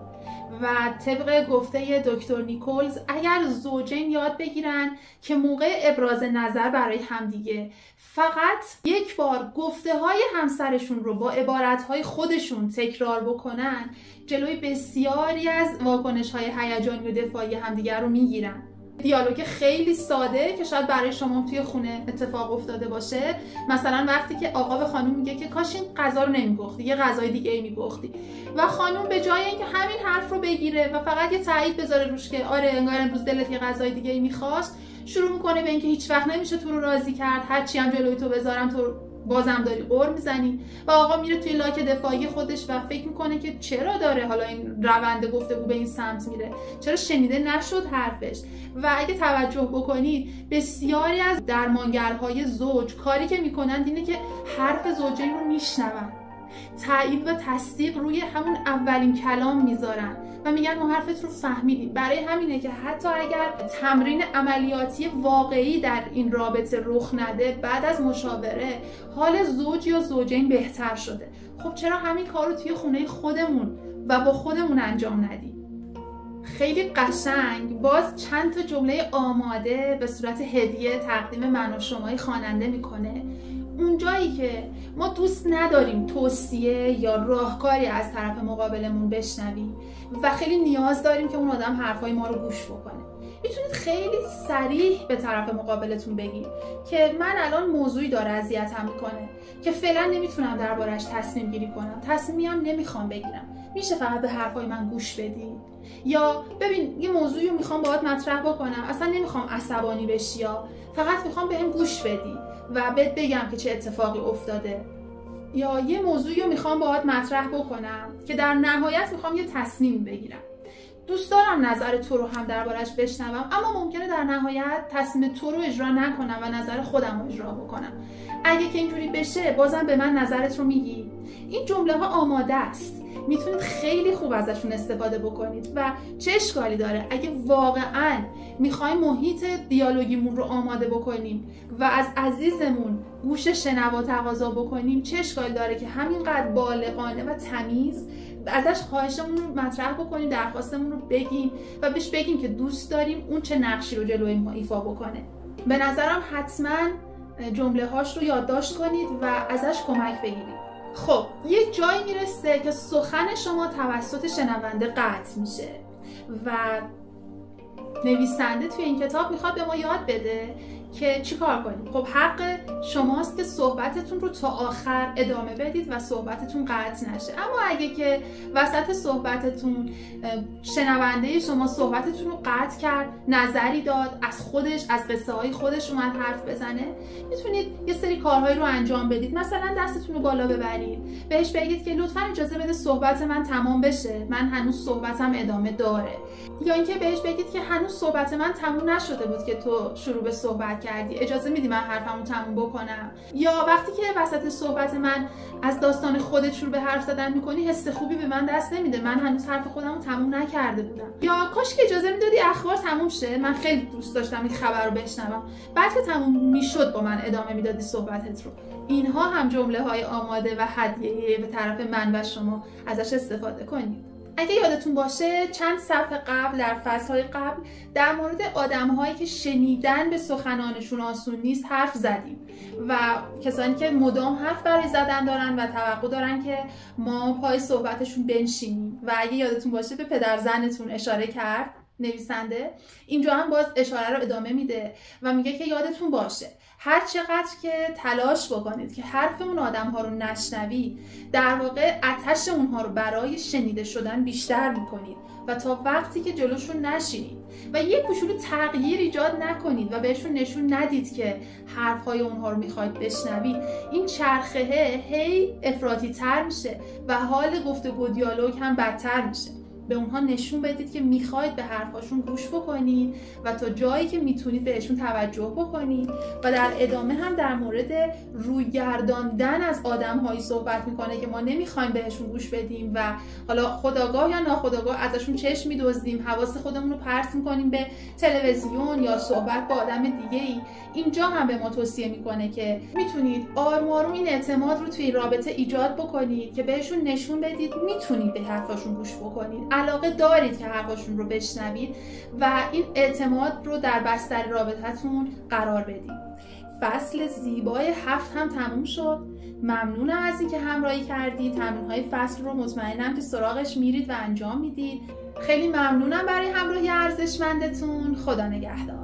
و طبق گفته دکتر نیکولز اگر زوجین یاد بگیرن که موقع ابراز نظر برای همدیگه فقط یک بار گفته های همسرشون رو با عبارت های خودشون تکرار بکنن، جلوی بسیاری از واکنش های هیجانی و دفاعی همدیگه رو میگیرن. دیالوگ خیلی ساده که شاید برای شما توی خونه اتفاق افتاده باشه، مثلا وقتی که آقا به خانم میگه که کاش این غذا رو نمیپختی، یه غذای دیگه ای میپختی، و خانم به جای اینکه همین حرف رو بگیره و فقط یه تایید بذاره روش که آره انگار امروز دلت یه غذای دیگه ای میخواست، شروع میکنه به اینکه هیچ وقت نمیشه تو رو راضی کرد، هرچی هم جلوی تو بذارم تو بازم داری قور میزنی و آقا میره توی لاک دفاعی خودش و فکر میکنه که چرا داره حالا این روند گفتگو به این سمت میره، چرا شنیده نشد حرفش. و اگه توجه بکنید بسیاری از درمانگرهای زوج کاری که میکنن اینه که حرف زوجین رو میشنون، تایید و تصدیق روی همون اولین کلام میذارن و میگن ما حرفت رو فهمیدیم. برای همینه که حتی اگر تمرین عملیاتی واقعی در این رابطه رخ نده، بعد از مشاوره حال زوج یا زوجین بهتر شده. خب چرا همین کار رو توی خونه خودمون و با خودمون انجام ندیم؟ خیلی قشنگ باز چند تا جمله آماده به صورت هدیه تقدیم من و شمای خواننده میکنه. اون جایی که ما دوست نداریم توصیه یا راهکاری از طرف مقابلمون بشنویم و خیلی نیاز داریم که اون آدم حرفای ما رو گوش بکنه، میتونید خیلی صریح به طرف مقابلتون بگید که من الان موضوعی داره اذیتم میکنه که فعلا نمیتونم دربارش تصمیم گیری کنم، تصمیمی هم نمیخوام بگیرم، میشه فقط به حرفای من گوش بدی؟ یا ببین یه موضوعی رو میخوام باهات مطرح بکنم، اصلا نمیخوام عصبانی بشی، یا فقط میخوام بهم گوش بدی و بهت بگم که چه اتفاقی افتاده. یا یه موضوعی رو میخوام باهات مطرح بکنم که در نهایت میخوام یه تصمیم بگیرم، دوست دارم نظر تو رو هم دربارش بشنوم، اما ممکنه در نهایت تصمیم تو رو اجرا نکنم و نظر خودم رو اجرا بکنم. اگه که اینجوری بشه بازم به من نظرت رو میگی. این جمله ها آماده است، میتونید خیلی خوب ازشون استفاده بکنید و چه اشکالی داره اگه واقعا میخوایم محیط دیالوگیمون رو آماده بکنیم و از عزیزمون گوش شنوا تقاضا بکنیم، چه اشکالی داره که همینقدر بالغانه و تمیز ازش خواهشمون رو مطرح بکنیم، درخواستمون رو بگیم و بهش بگیم که دوست داریم اون چه نقشی رو جلوی ما ایفا بکنه. به نظرم حتما جمله هاش رو یادداشت کنید و ازش کمک بگیرید. خب یه جایی میرسه که سخن شما توسط شنونده قطع میشه و نویسنده توی این کتاب میخواد به ما یاد بده که چی کار کنیم. خب حق شماست که صحبتتون رو تا آخر ادامه بدید و صحبتتون قطع نشه، اما اگه که وسط صحبتتون شنونده شما صحبتتون رو قطع کرد، نظری داد، از خودش از قصه های خودش اومد حرف بزنه، میتونید یه سری کارهایی رو انجام بدید. مثلا دستتون رو بالا ببرید، بهش بگید که لطفاً اجازه بده صحبت من تمام بشه، من هنوز صحبتم ادامه داره. یا اینکه بهش بگید که هنوز صحبت من تموم نشده بود که تو شروع به صحبت کردی، اجازه میدی من حرفمو تموم بکنم. یا وقتی که وسط صحبت من از داستان خودت شروع به حرف زدن میکنی، حس خوبی به من دست نمیده، من هنوز حرف خودمو تموم نکرده بودم. یا کاش که اجازه میدادی اخبار تموم شه، من خیلی دوست داشتم این خبر رو بشنوم، بعد که تموم میشد با من ادامه میدادی صحبتت رو. اینها هم جمله های آماده و هدیه‌ای به طرف من و شما، ازش استفاده کنید. اگه یادتون باشه چند صفحه قبل در فصل‌های قبل در مورد آدم‌هایی که شنیدن به سخنانشون آسون نیست حرف زدیم و کسانی که مدام حرف برای زدن دارن و توقع دارن که ما پای صحبتشون بنشینیم. و اگه یادتون باشه به پدر زنتون اشاره کرد نویسنده. اینجا هم باز اشاره رو ادامه میده و میگه که یادتون باشه هر چقدر که تلاش بکنید که حرف اون آدم ها رو نشنوید، در واقع آتش اونها رو برای شنیده شدن بیشتر میکنید و تا وقتی که جلوشون نشینید و یک کوچولو تغییر ایجاد نکنید و بهشون نشون ندید که حرفهای اونها رو میخواید بشنوید، این چرخه هی افراطی تر میشه و حال گفتگو دیالوگ هم بدتر میشه. به اونها نشون بدید که میخواید به حرفاشون گوش بکنید و تا جایی که میتونید بهشون توجه بکنید و در ادامه هم در مورد روی گرداندن از آدم‌هایی صحبت میکنه که ما نمیخوایم بهشون گوش بدیم و حالا خودآگاه یا ناخودآگاه ازشون چشم میدزدیم، حواس خودمون رو پرت میکنیم به تلویزیون یا صحبت با آدم دیگه‌ای. اینجا هم به ما توصیه میکنه که میتونید آروم آروم این اعتماد رو توی رابطه ایجاد بکنید که بهشون نشون بدید میتونید به حرفاشون گوش بکنید، علاقه دارید که حرفاشون رو بشنوید و این اعتماد رو در بستر رابطتون قرار بدید. فصل زیبای 7 هم تموم شد. ممنونم از اینکه همراهی کردید. تمرین‌های فصل رو مطمئنم که سراغش میرید و انجام میدید. خیلی ممنونم برای همراهی ارزشمندتون. خدا نگهدار.